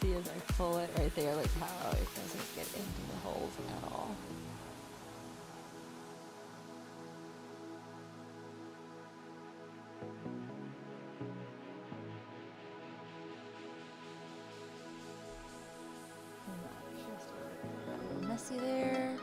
See as I pull it right there, like how it doesn't get into the holes at all. Just a little messy there.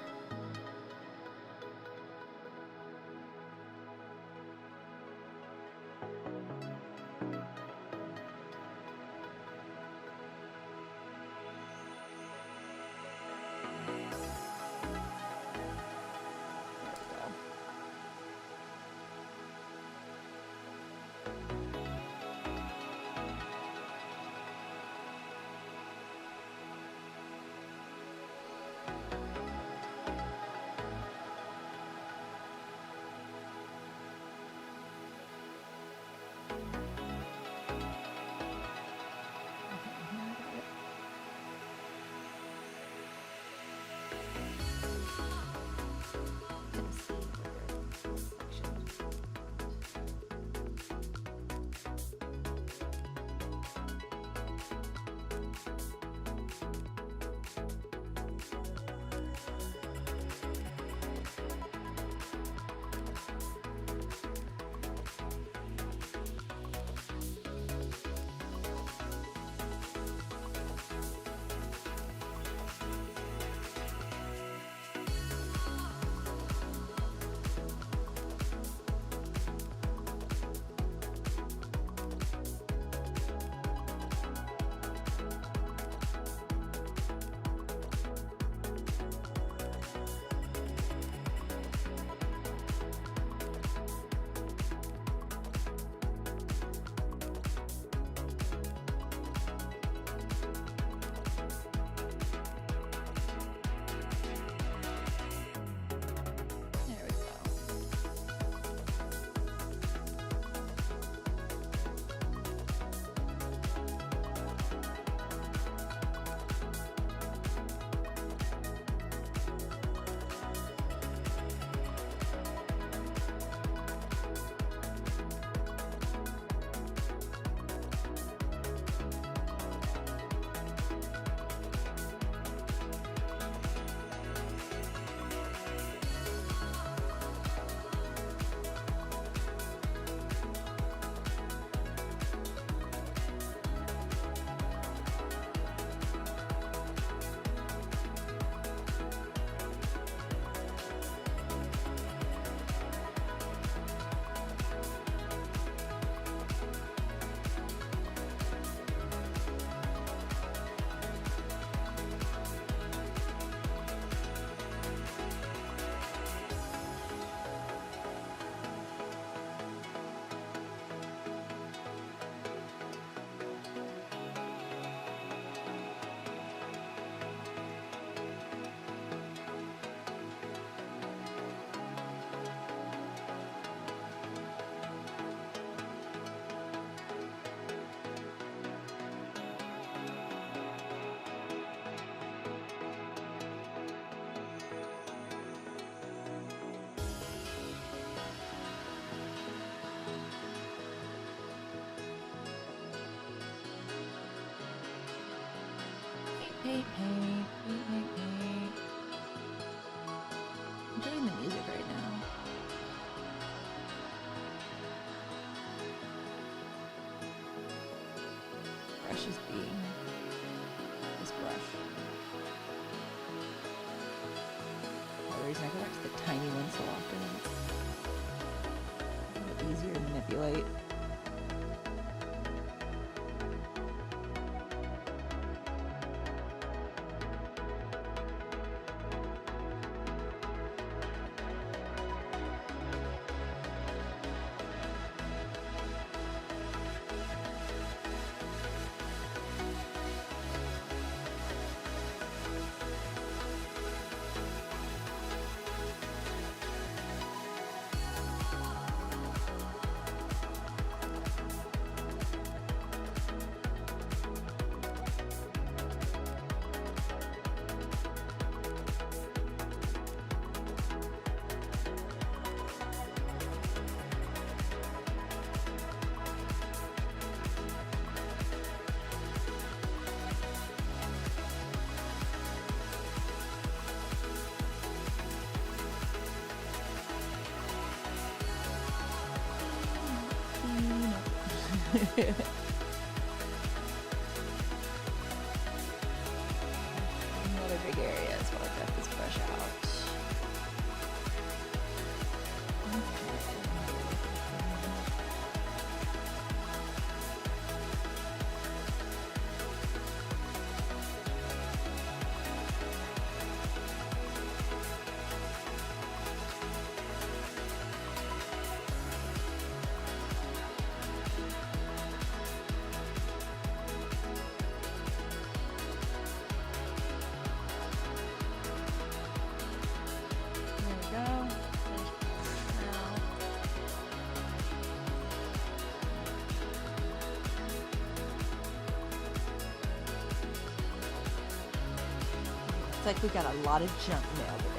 Paint, paint, paint, paint, paint. I'm enjoying the music right now. Brush is being this brush. The reason I go back to the tiny one so often. A little easier to manipulate. Another big area as well. Got this brush out. It's like we got a lot of junk mail today.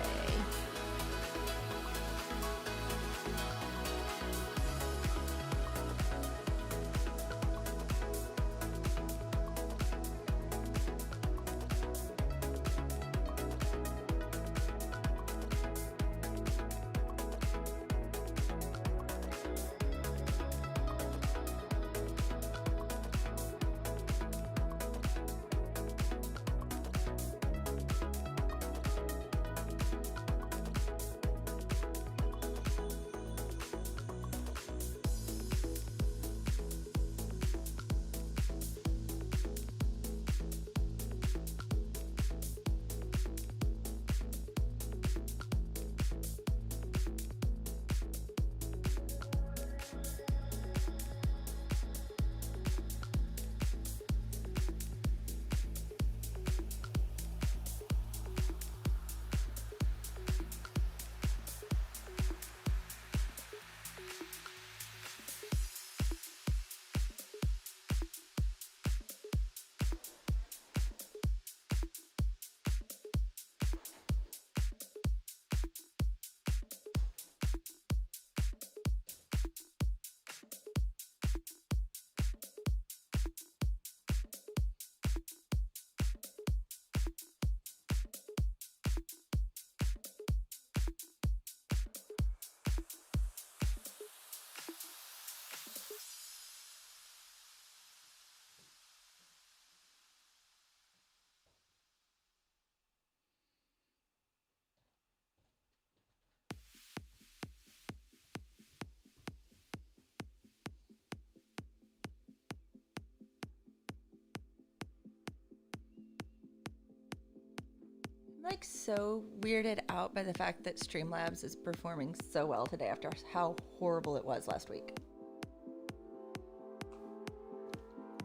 Like so weirded out by the fact that Streamlabs is performing so well today after how horrible it was last week.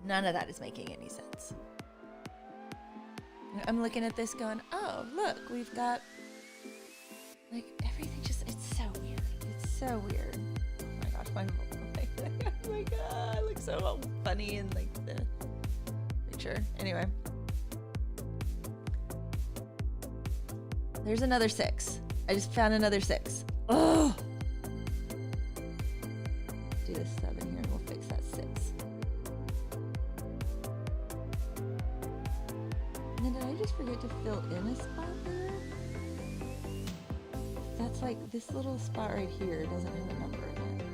None of that is making any sense. I'm looking at this going, oh, look, we've got like everything just, it's so weird. It's so weird. Oh my gosh, oh my god, it looks so funny in like the picture. Anyway. There's another 6. I just found another 6. Oh! Do this 7 here and we'll fix that 6. And then did I it's like this little spot right here doesn't have a number in it.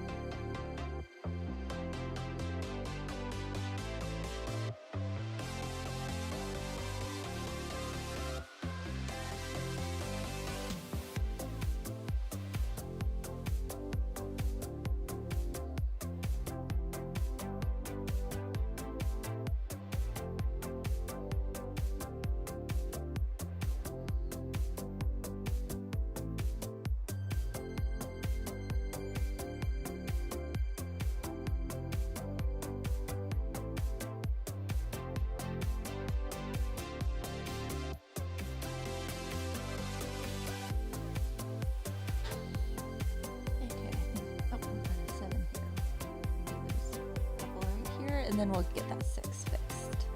And then we'll get that 6 fixed.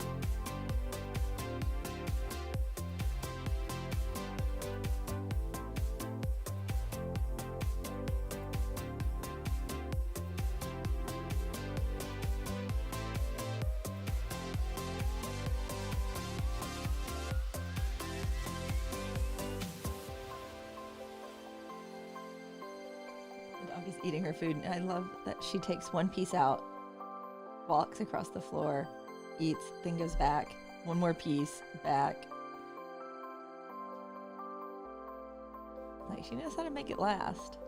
The dog is eating her food, and I love that she takes one piece out, walks across the floor, eats, then goes back. One more piece, back. Like, she knows how to make it last.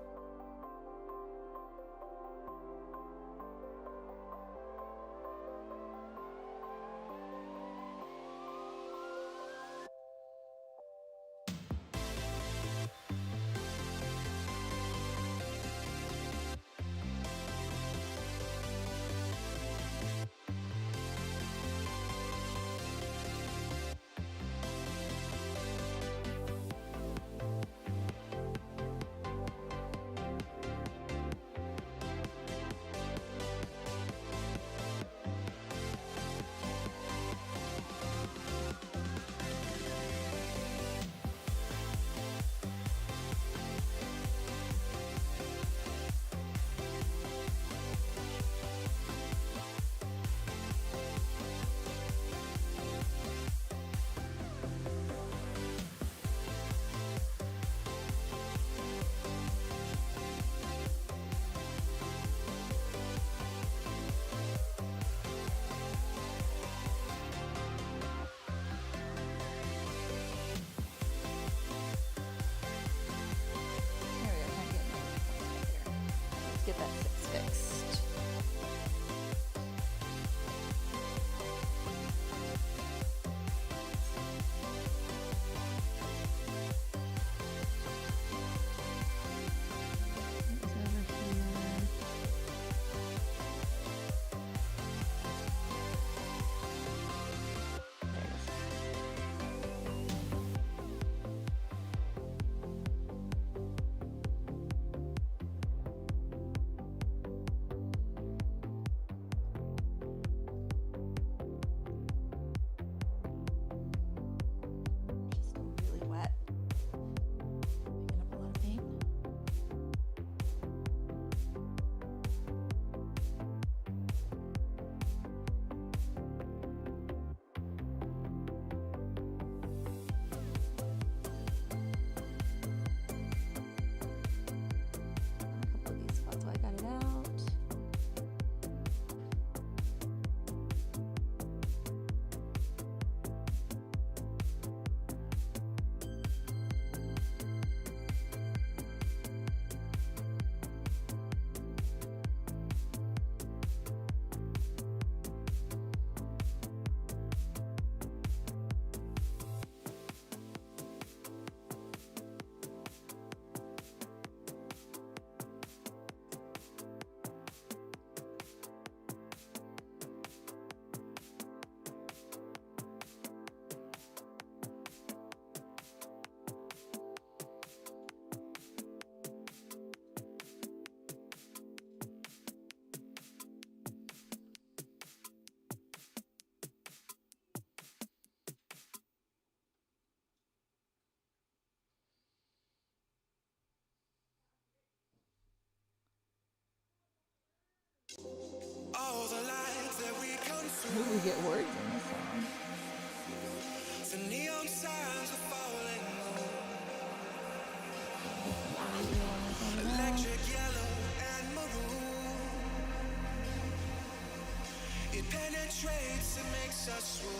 penetrates and makes us swoon.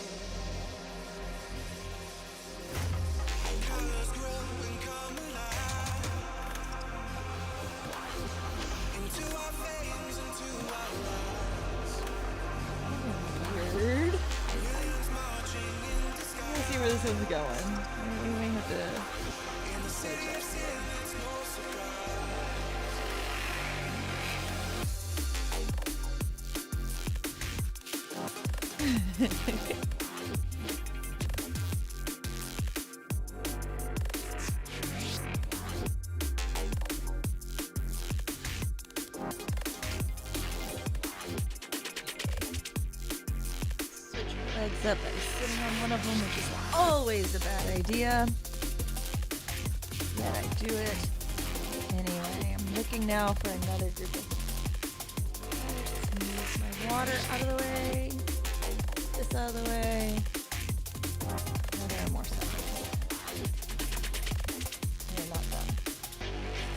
Colors grow and come alive into our veins, into our lives. Weird. Millions marching in the sky. Let's see where this one's going. We may have to. In the city of sin, it's no surprise. Switch our legs up by sitting on one of them, which is always a bad idea. Yet I do it anyway. I'm looking now for another group of. Let's move my water out of the way. This out of the way. Oh, there are more stuff. They're not done.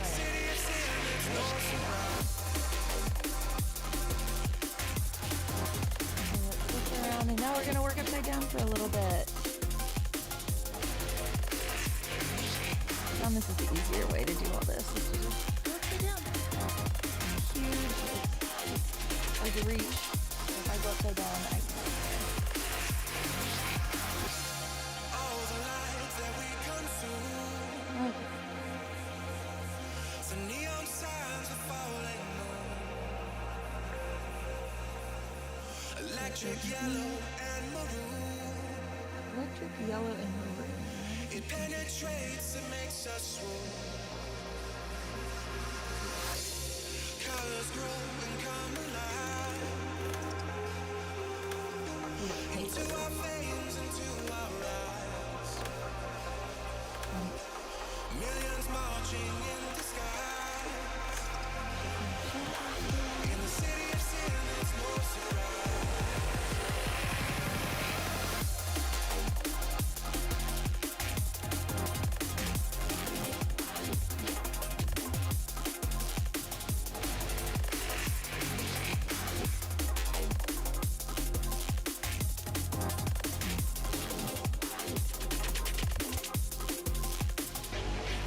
City of sin, it's no surprise. Let's switch around, and now we're gonna work upside down for a little bit. I found this is the easier way to do all this. Is to just go upside down. Huge. It's hard to reach. If I go upside down, I can. All the light that we consume. Okay. The neon signs are falling on. Electric yellow and maroon. Electric yellow and maroon. It penetrates and makes us swoon. Colors grow and come alive. Into our veins, into our eyes. Millions marching in the skies. In the city of sin, it's no surprise.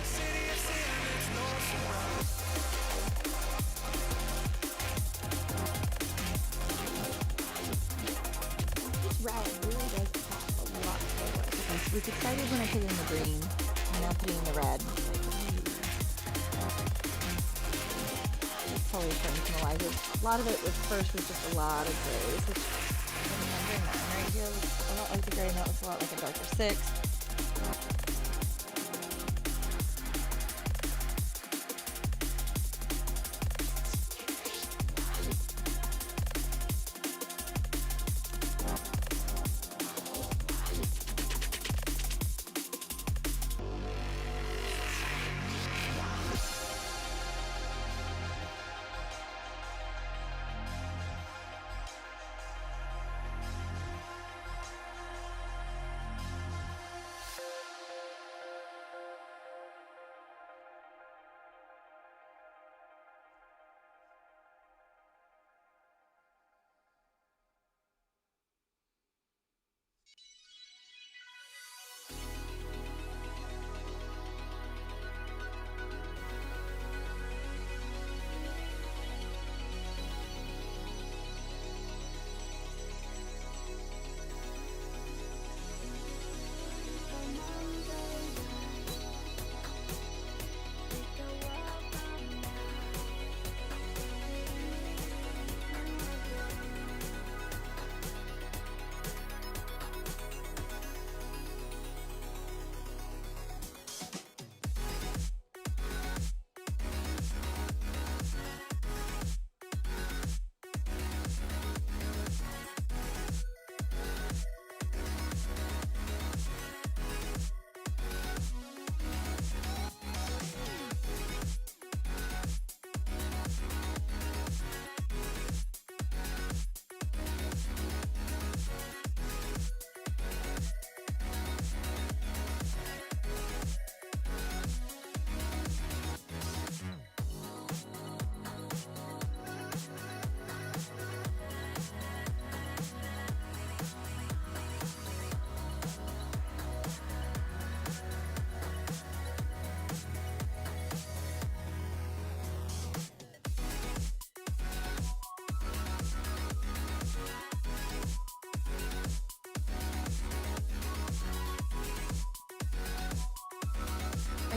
City of sin, it's no surprise. This red really does pop a lot slower. I was excited when I put it in the green, and now putting in the red. It's probably starting to normalize it. A lot of it was first was just a lot of grays, which I'm remembering that one right here looks a lot like the gray, and that looks a lot like a darker 6.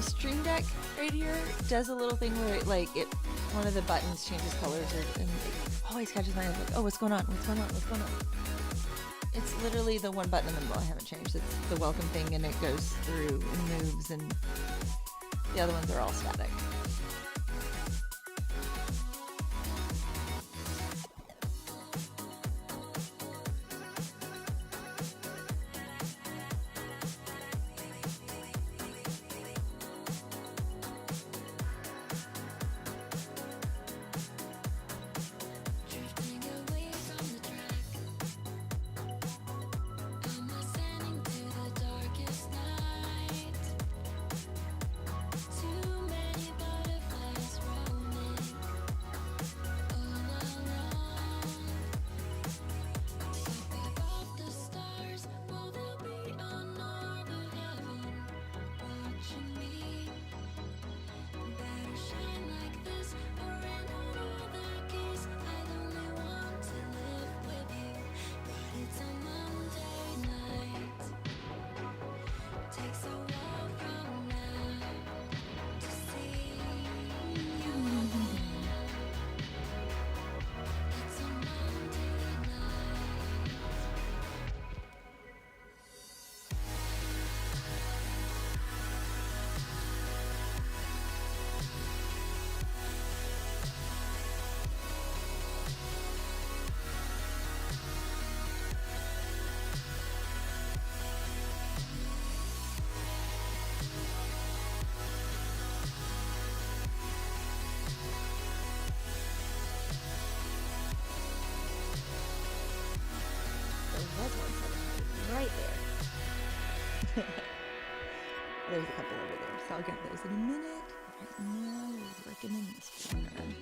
My Stream Deck right here does a little thing where one of the buttons changes colors and it always catches my eye. Like, oh, what's going on? What's going on? What's going on? It's literally the one button in the middle I haven't changed. It's the welcome thing, and it goes through and moves, and the other ones are all static. Right there. There's a couple over there, so I'll get those in a minute. Right now, we're working in this corner.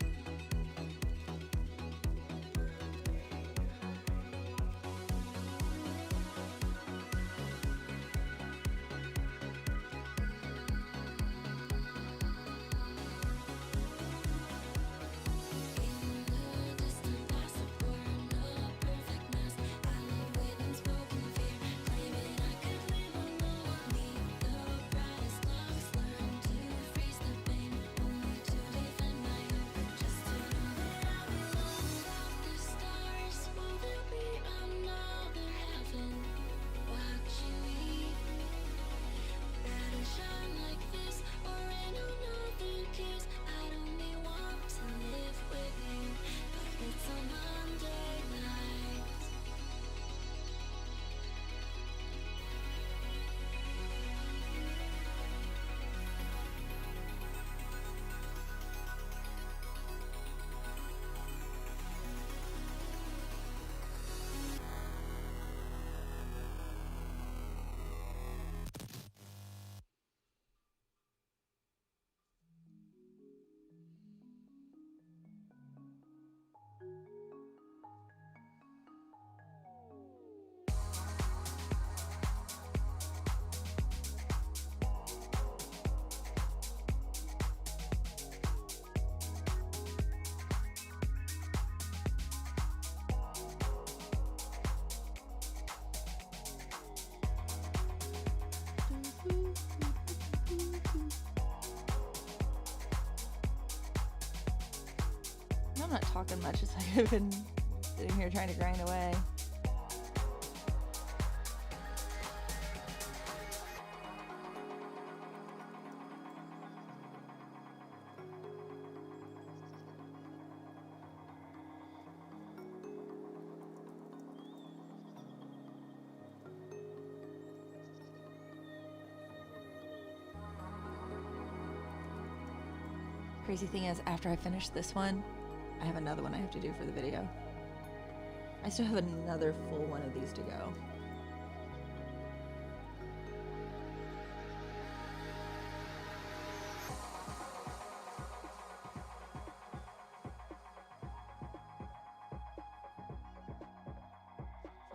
I'm not talking much, it's like I've been sitting here trying to grind away. Crazy thing is, after I finish this one, I have another one I have to do for the video. I still have another full one of these to go.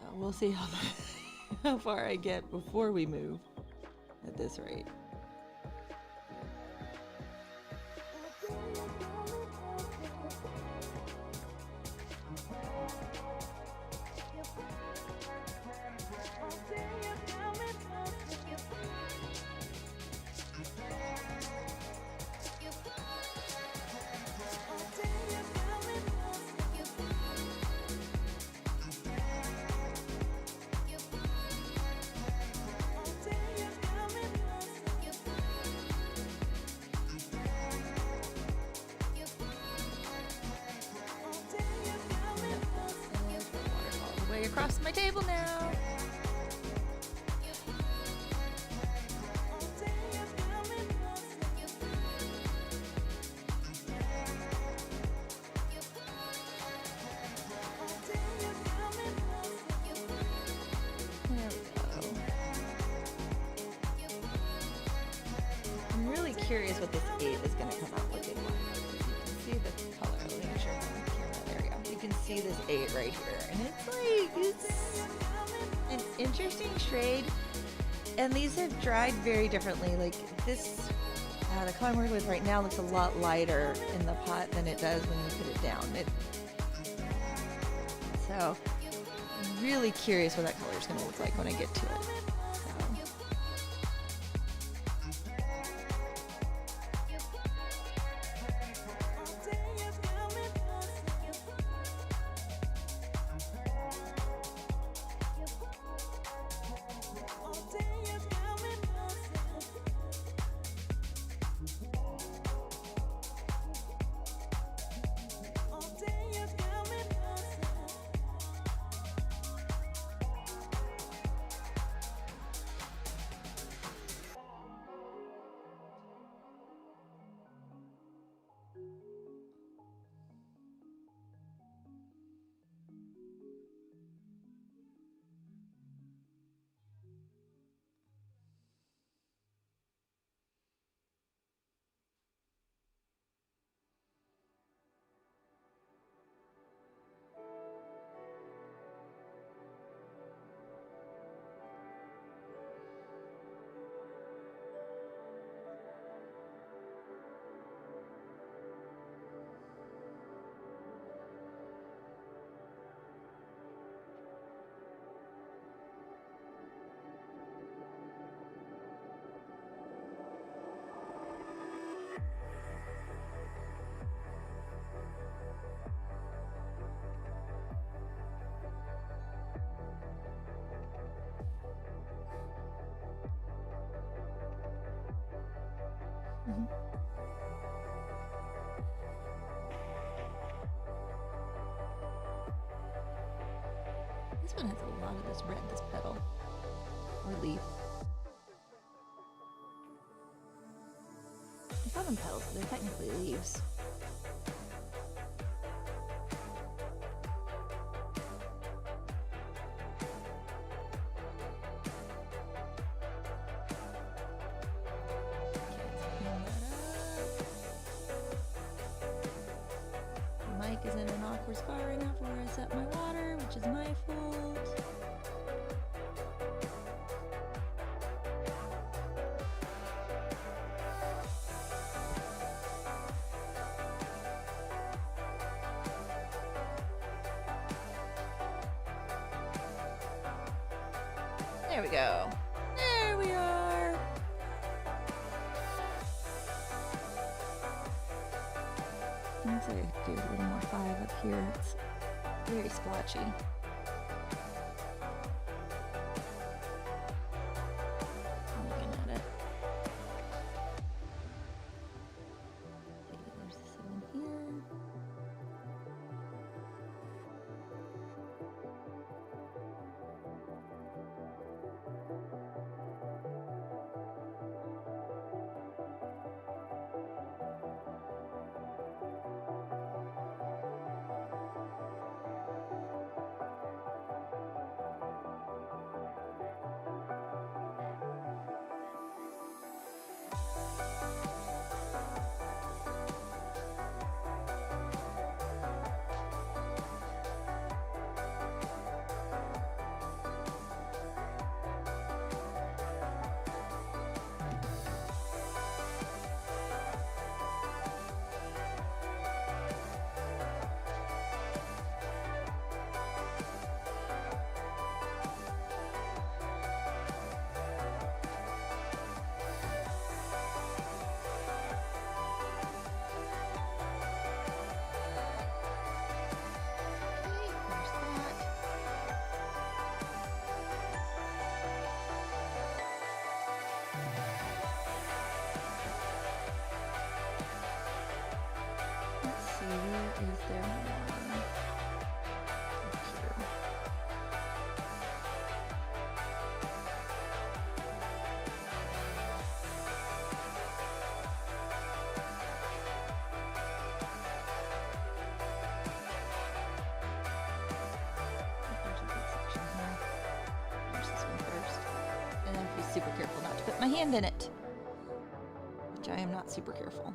So we'll see how far I get before we move at this rate. way across my table now. There we go. I'm really curious what this 8 is going to come out looking like. You can see the color. Let me make sure I'm on camera. There we go. You can see this 8 right here. And it's an interesting shade. And these have dried very differently. Like this, the color I'm working with right now looks a lot lighter in the pot than it does when you put it down. So I'm really curious what that color is going to look like when I get to it. This one has a lot of this red, this petal or leaf. I call them petals, but they're technically leaves. The mic is in an awkward spot right now for where I set my water, which is my fault. There we go. There we are. Looks like I could do a little more 5 up here. It's very splotchy. I'm looking at it. Okay, there's the 7 here. Let's see, where is there more? Up here. my hand in it, which I am not super careful.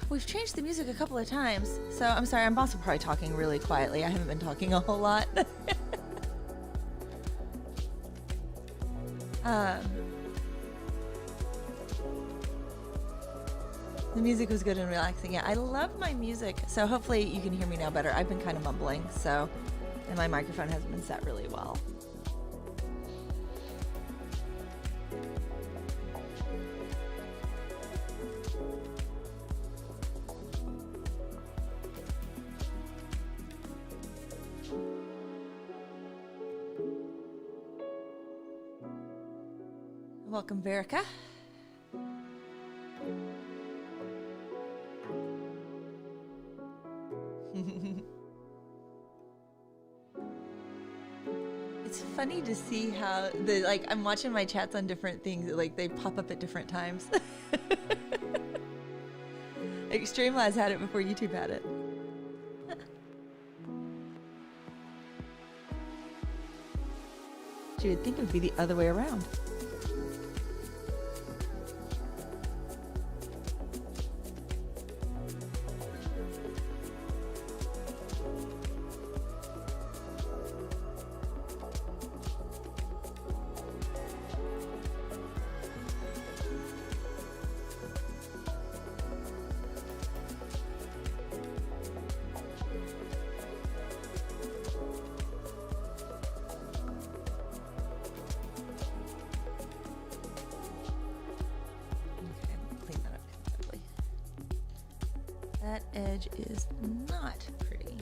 We've changed the music a couple of times, so I'm sorry, I'm also probably talking really quietly. I haven't been talking a whole lot. The music was good and relaxing. Yeah, I love my music, so hopefully you can hear me now better. I've been kind of mumbling, so, and my microphone has been set really well. Welcome, Verica. It's funny to see how I'm watching my chats on different things, like they pop up at different times. Extreme had it before YouTube had it. You would think it would be the other way around. That edge is not pretty.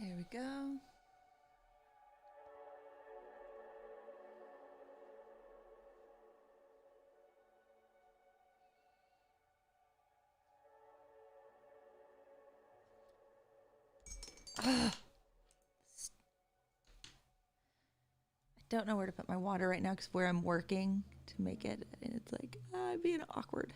There we go. I don't know where to put my water right now because where I'm working to make it, and it's like being awkward.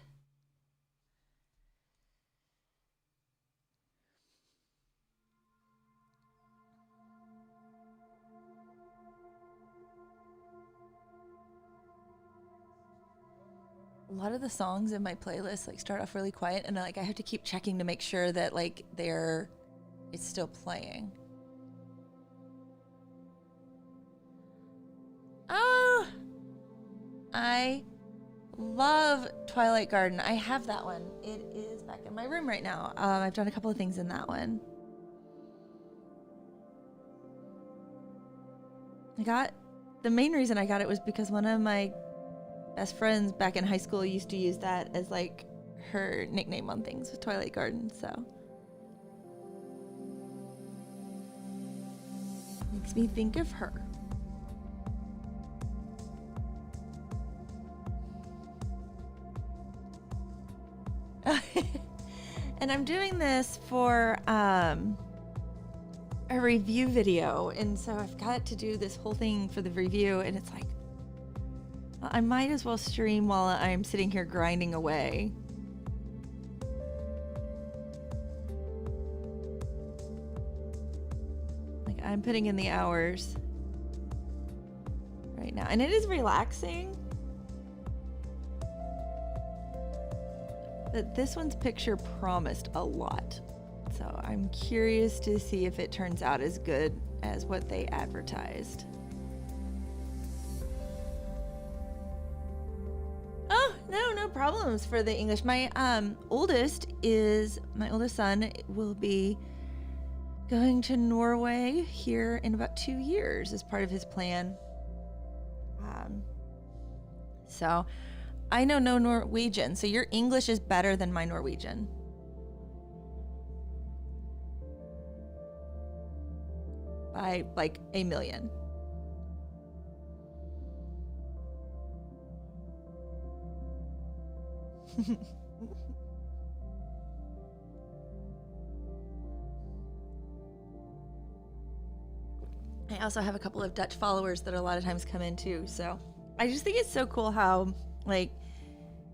A lot of the songs in my playlist like start off really quiet, and like I have to keep checking to make sure that like it's still playing. Oh, I love Twilight Garden. I have that one. It is back in my room right now. I've done a couple of things in that one. The main reason I got it was because one of my best friends back in high school used to use that as like her nickname on things with Twilight Garden, so. Makes me think of her. And I'm doing this for a review video, and so I've got to do this whole thing for the review, and it's like, I might as well stream while I'm sitting here grinding away. Like, I'm putting in the hours right now, and it is relaxing. But this one's picture promised a lot, so I'm curious to see if it turns out as good as what they advertised. Oh, no problems for the English. My oldest son will be going to Norway here in about 2 years as part of his plan. So I know no Norwegian, so your English is better than my Norwegian. By like a million. I also have a couple of Dutch followers that a lot of times come in too, so I just think it's so cool how like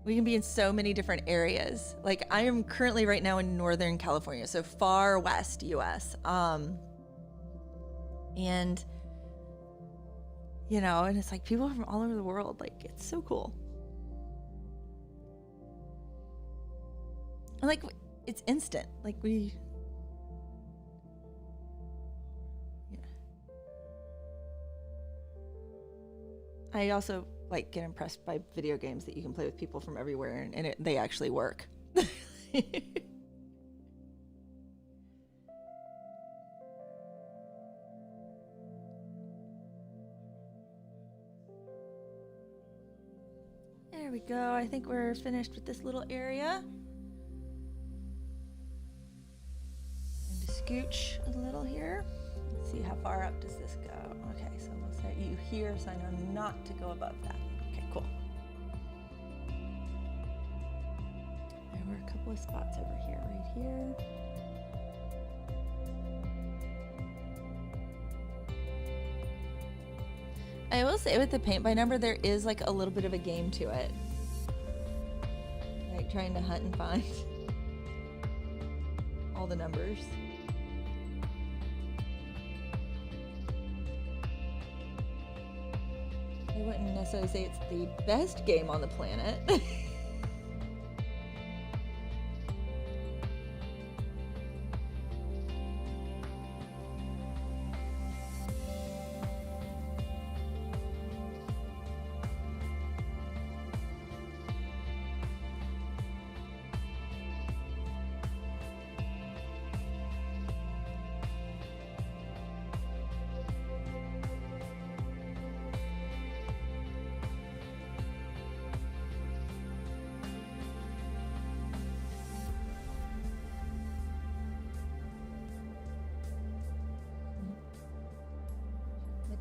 we can be in so many different areas. Like I am currently right now in Northern California, so far west US. And you know, and it's like people from all over the world. Like it's so cool. And like it's instant. Like we I also like get impressed by video games that you can play with people from everywhere, and they actually work. There we go. I think we're finished with this little area. And to scooch a little here. Let's see, how far up does this go? Okay, so we'll set you here so I know not to go above that. Okay, cool. There were a couple of spots over here, right here. I will say with the paint by number, there is like a little bit of a game to it. Like trying to hunt and find all the numbers. I wouldn't necessarily say it's the best game on the planet.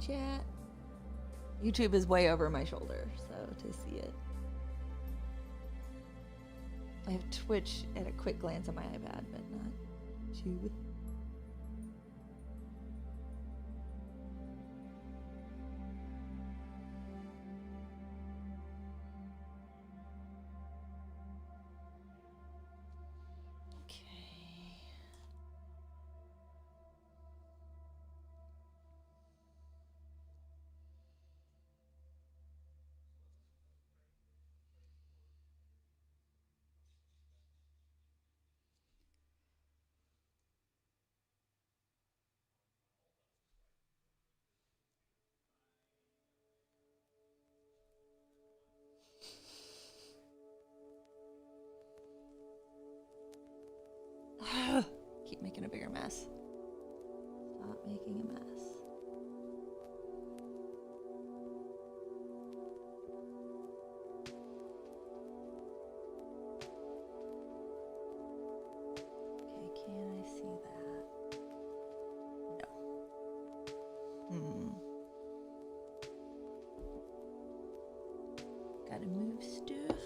chat. YouTube is way over my shoulder, so to see it. I have Twitch at a quick glance on my iPad, but not YouTube. Keep making a bigger mess. Stop making a mess. Okay, can I see that? No. Gotta move stuff.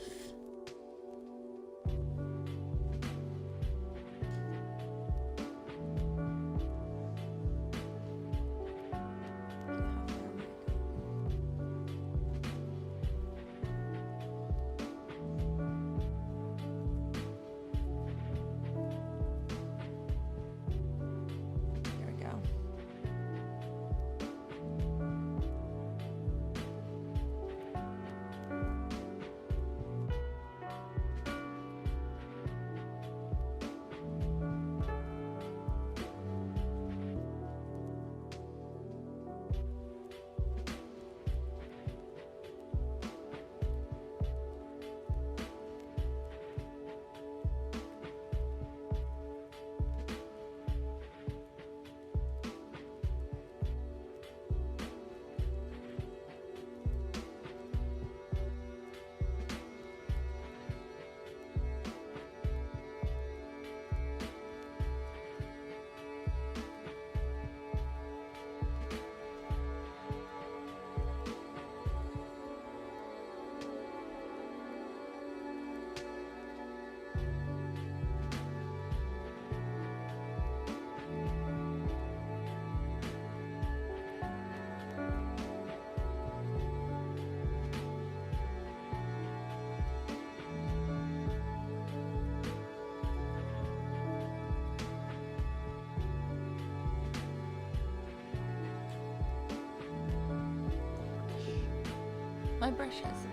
My brush has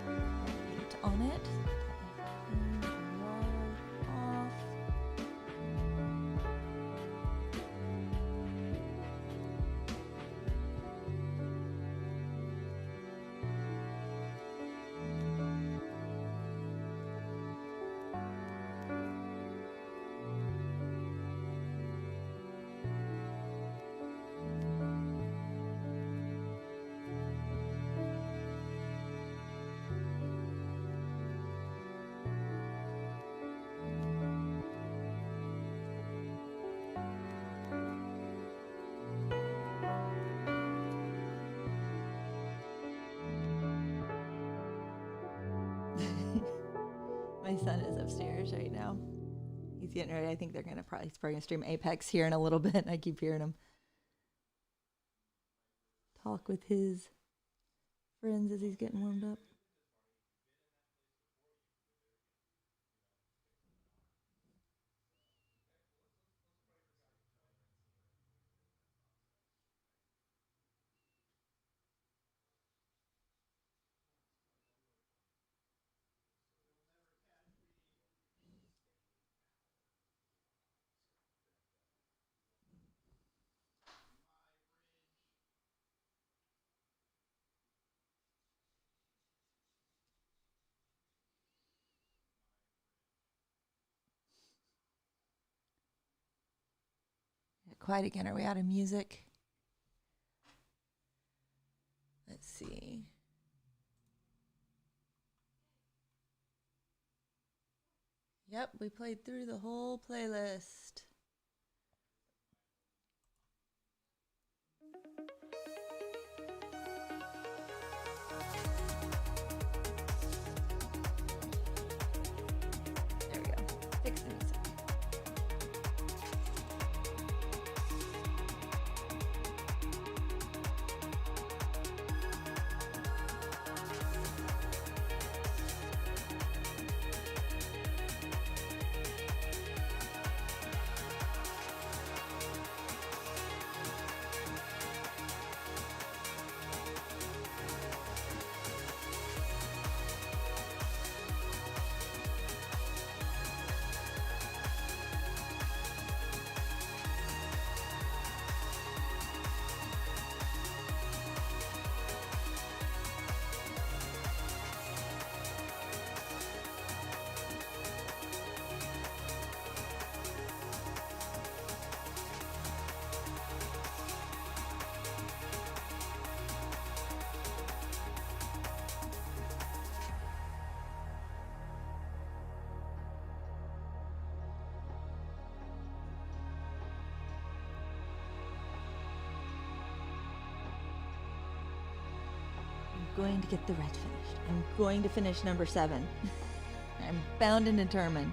paint on it. Off. My son is upstairs right now. He's getting ready. I think they're gonna probably stream Apex here in a little bit. I keep hearing him talk with his friends as he's getting warmed up. Quiet again. Are we out of music? Let's see. Yep, we played through the whole playlist. going to get the red finished. I'm going to finish number 7. I'm bound and determined.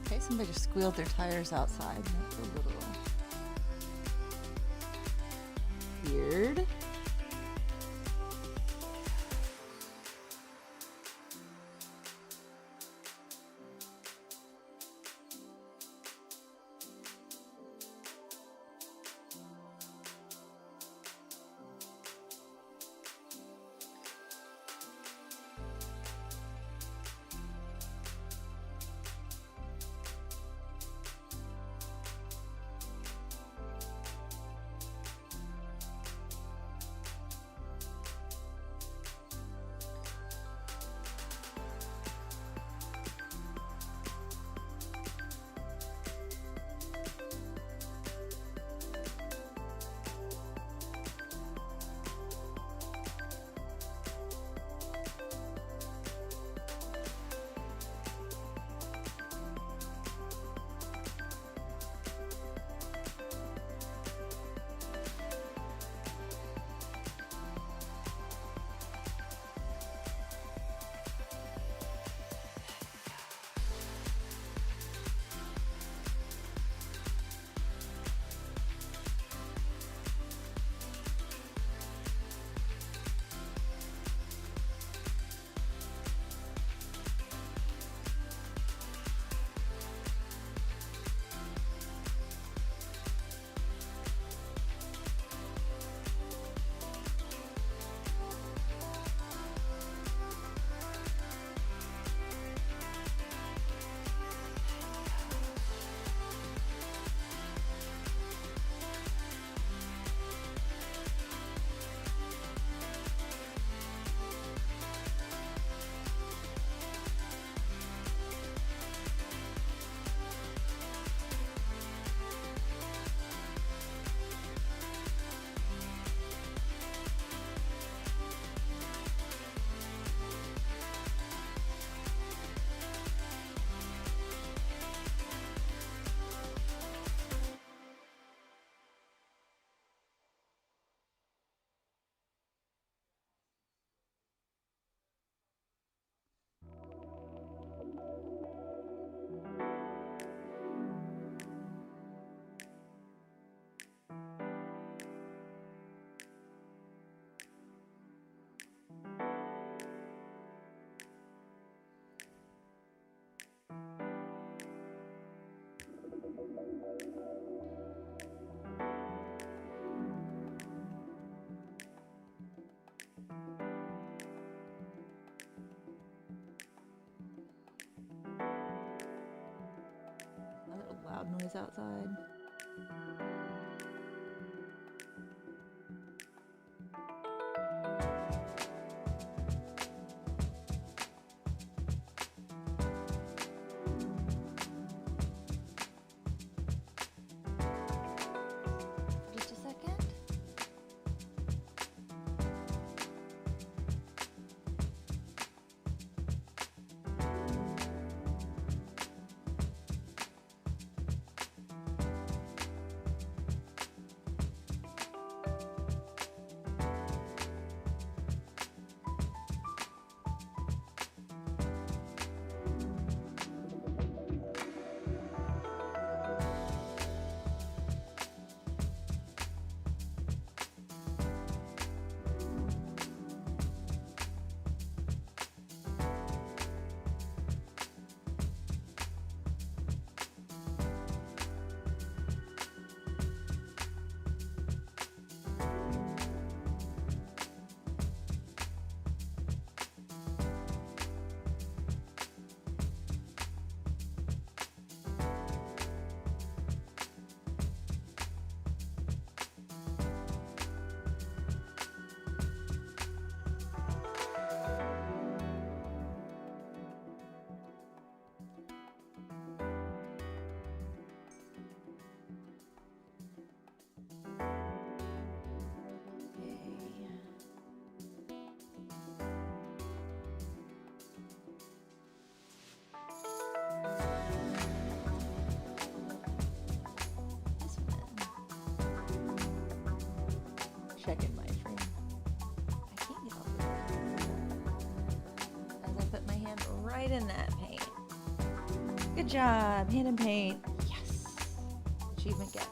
Okay, somebody just squealed their tires outside. That's a little weird. noise outside. Just a second. Checking my frame. I can't get off of it. As I put my hand right in that paint. Good job, hand in paint. Yes. Achievement get.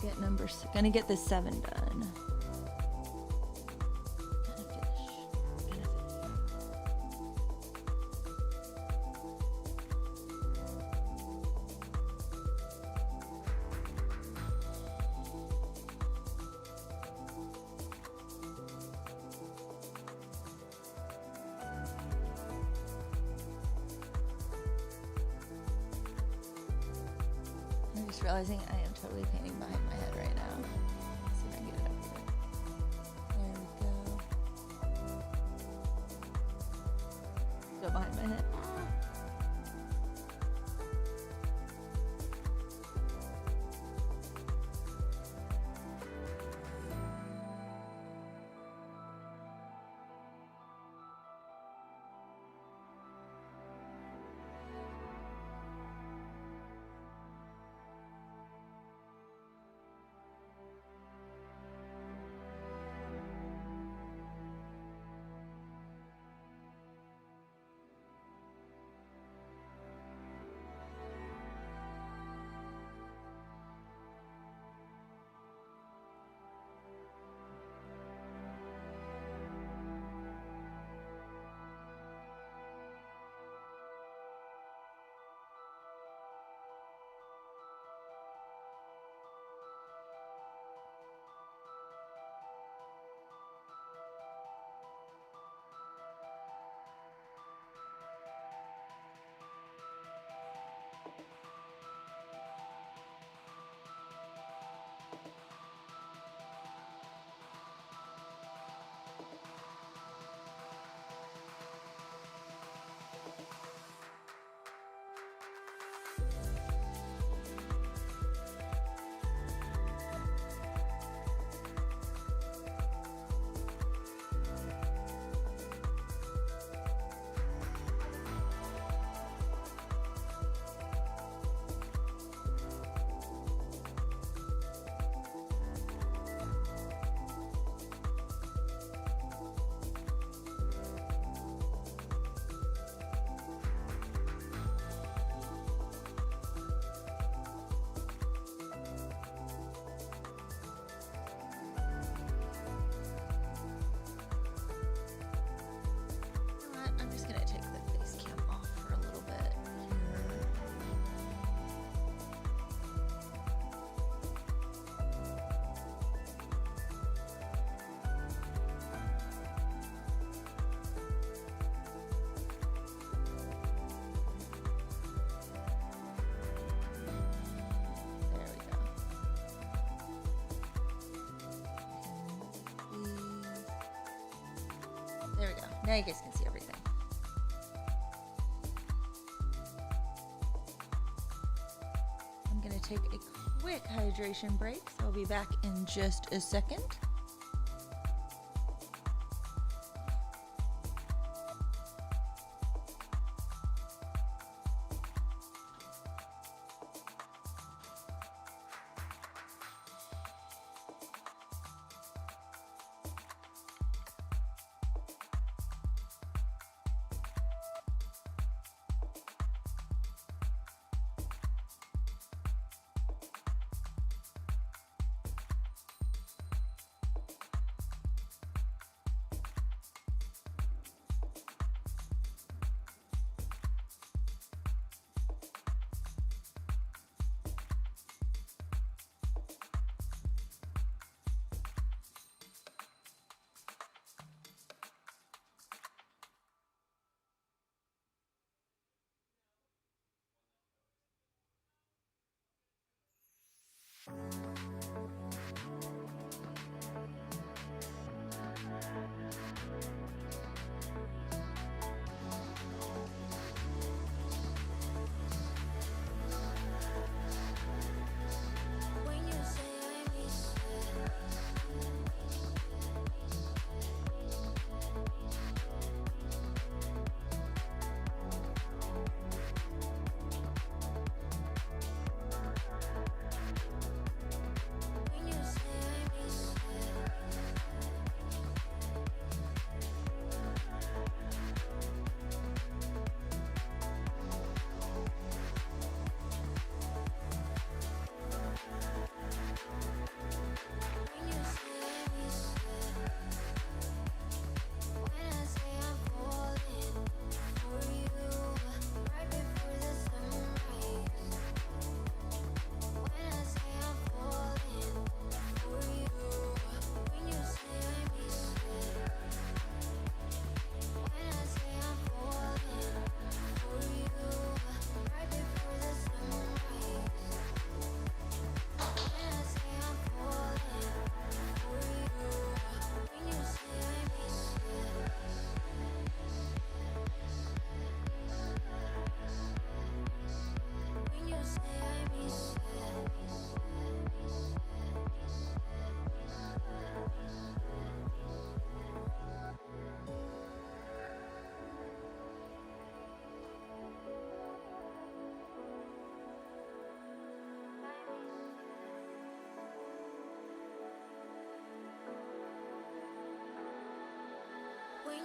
get gonna get this 7 done. Gonna finish. I'm just realizing I am totally painting behind my head right now. Let's see if I can get it up here. There we go. Go behind my head. I'm just gonna take the face cam off for a little bit here. There we go. There we go. Now you guys can see everything. I'm going to take a quick hydration break, so I'll be back in just a second.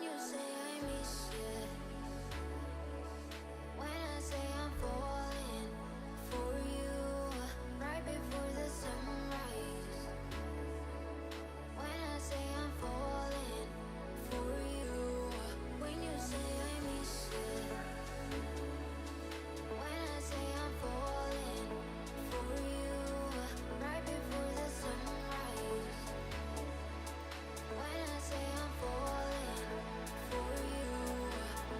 When you say I miss you, when I say I'm falling for you, right before the sunrise. When I say I'm falling for you, when you say I miss you, when I say I'm falling for you, right before the sunrise. When I say I'm falling for you,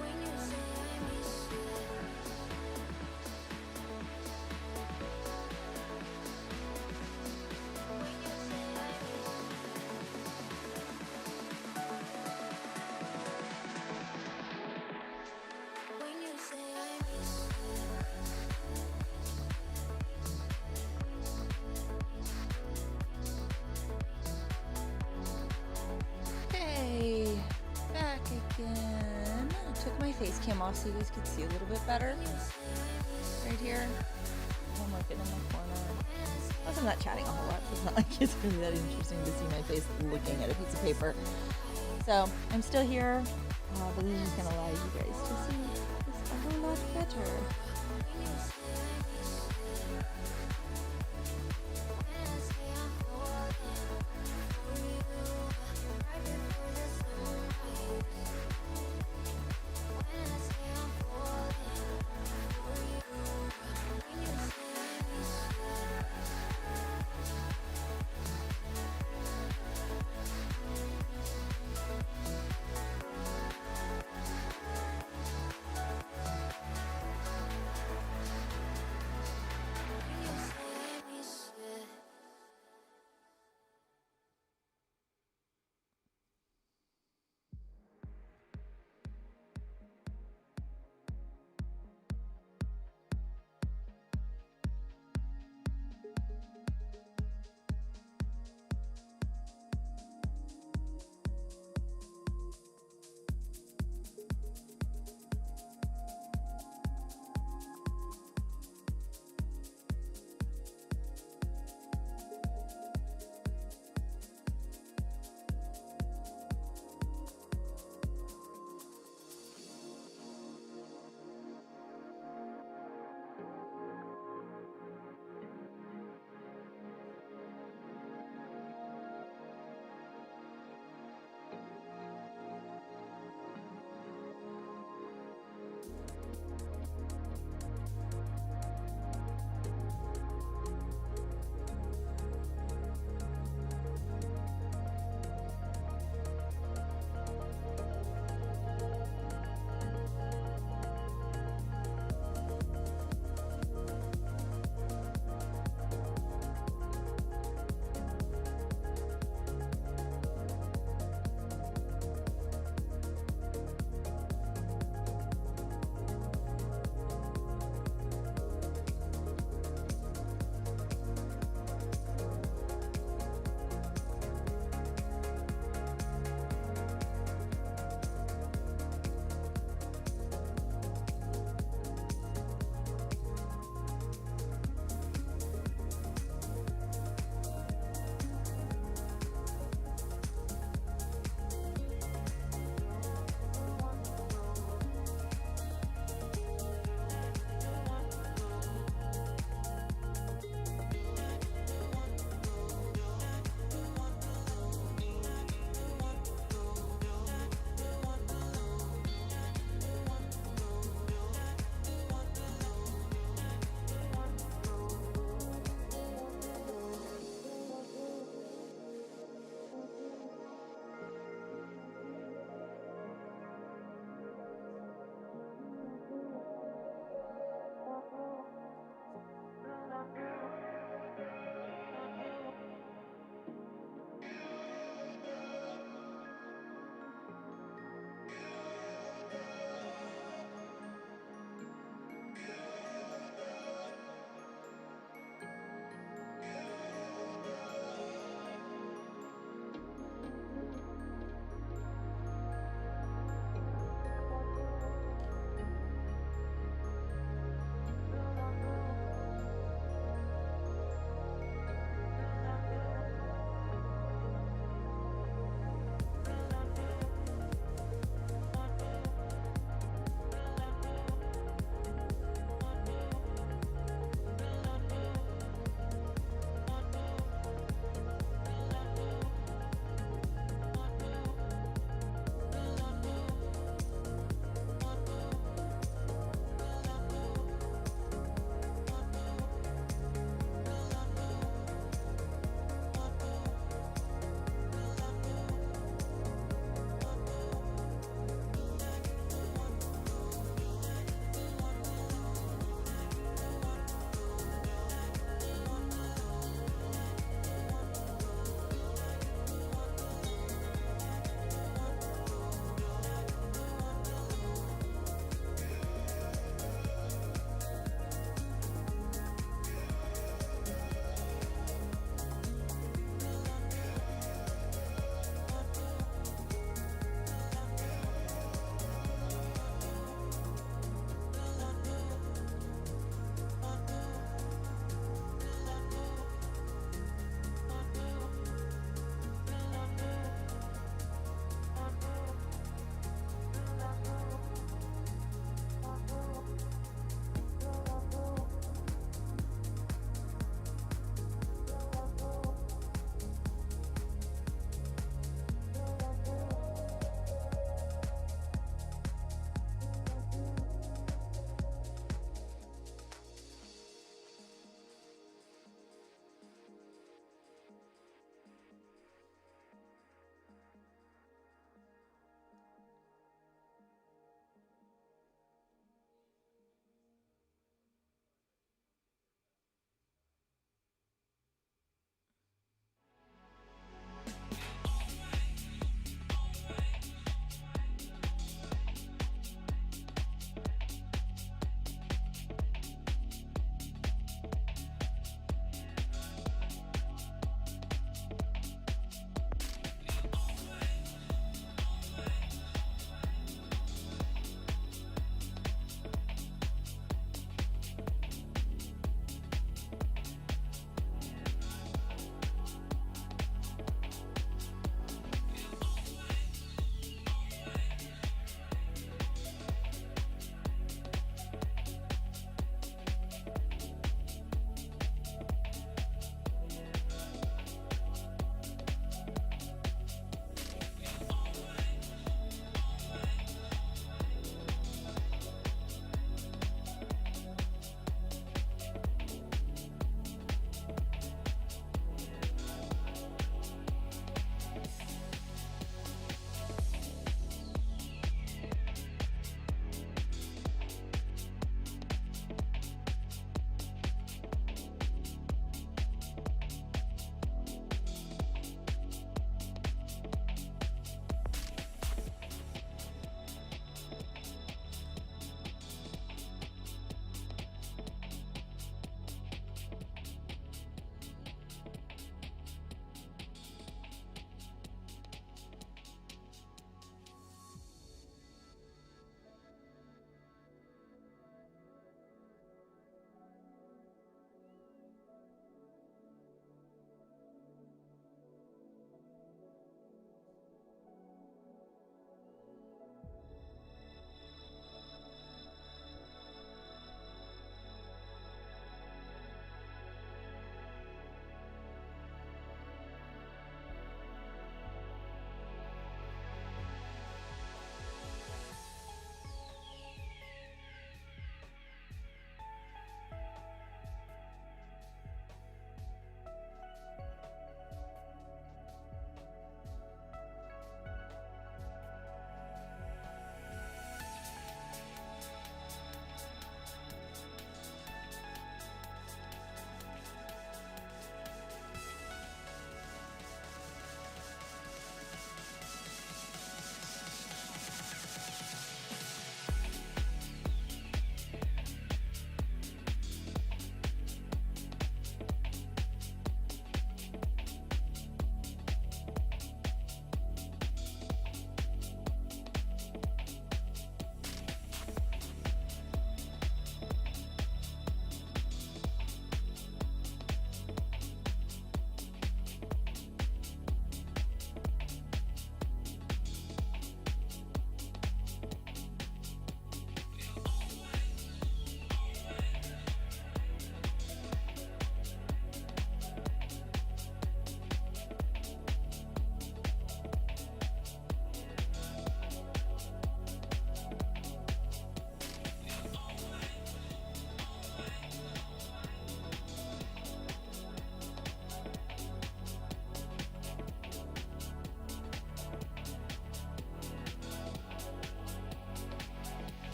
when you say I miss you. When you say I miss you. When you say I miss Hey, back again. I took my face cam off so you guys could see a little bit better. Right here. I'm looking in the corner. Plus, I'm not chatting a whole lot, so it's not like it's really that interesting to see my face looking at a piece of paper. So, I'm still here, but this is going to allow you guys to see this a whole lot better.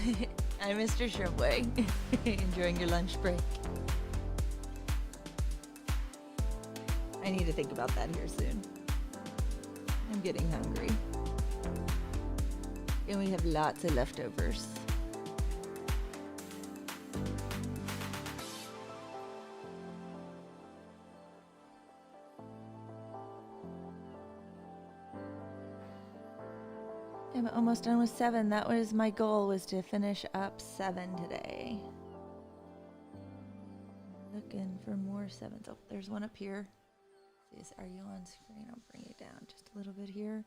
I'm Mr. Shrimpway. Enjoying your lunch break. I need to think about that here soon. I'm getting hungry. And we have lots of leftovers. I'm almost done with 7. That was my goal, was to finish up 7 today. Looking for more 7s. Oh, there's one up here. Are you on screen? I'll bring it down just a little bit here.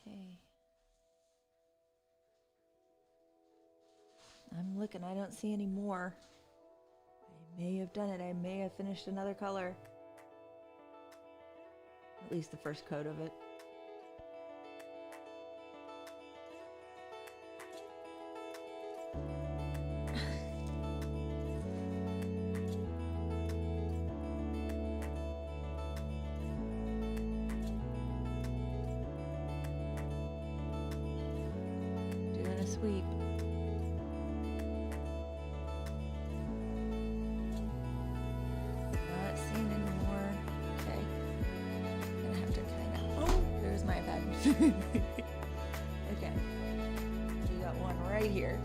Okay. I'm looking. I don't see any more. I may have done it. I may have finished another color. At least the first coat of it. Doing a sweep. Not seeing any more. Okay. Gonna have to kind of. Oh, there's my bad. Okay. We got one right here.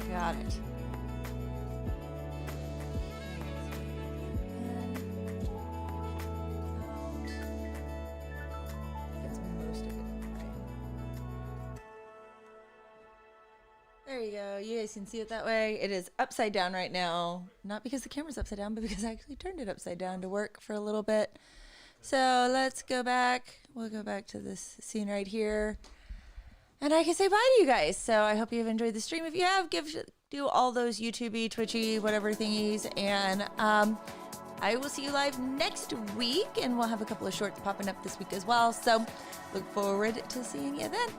Got it. There you go. You guys can see it that way. It is upside down right now. Not because the camera's upside down, but because I actually turned it upside down to work for a little bit. So let's go back. We'll go back to this scene right here. And I can say bye to you guys. So I hope you've enjoyed the stream. If you have, do all those YouTubey, Twitchy, whatever thingies. And I will see you live next week. And we'll have a couple of shorts popping up this week as well. So look forward to seeing you then.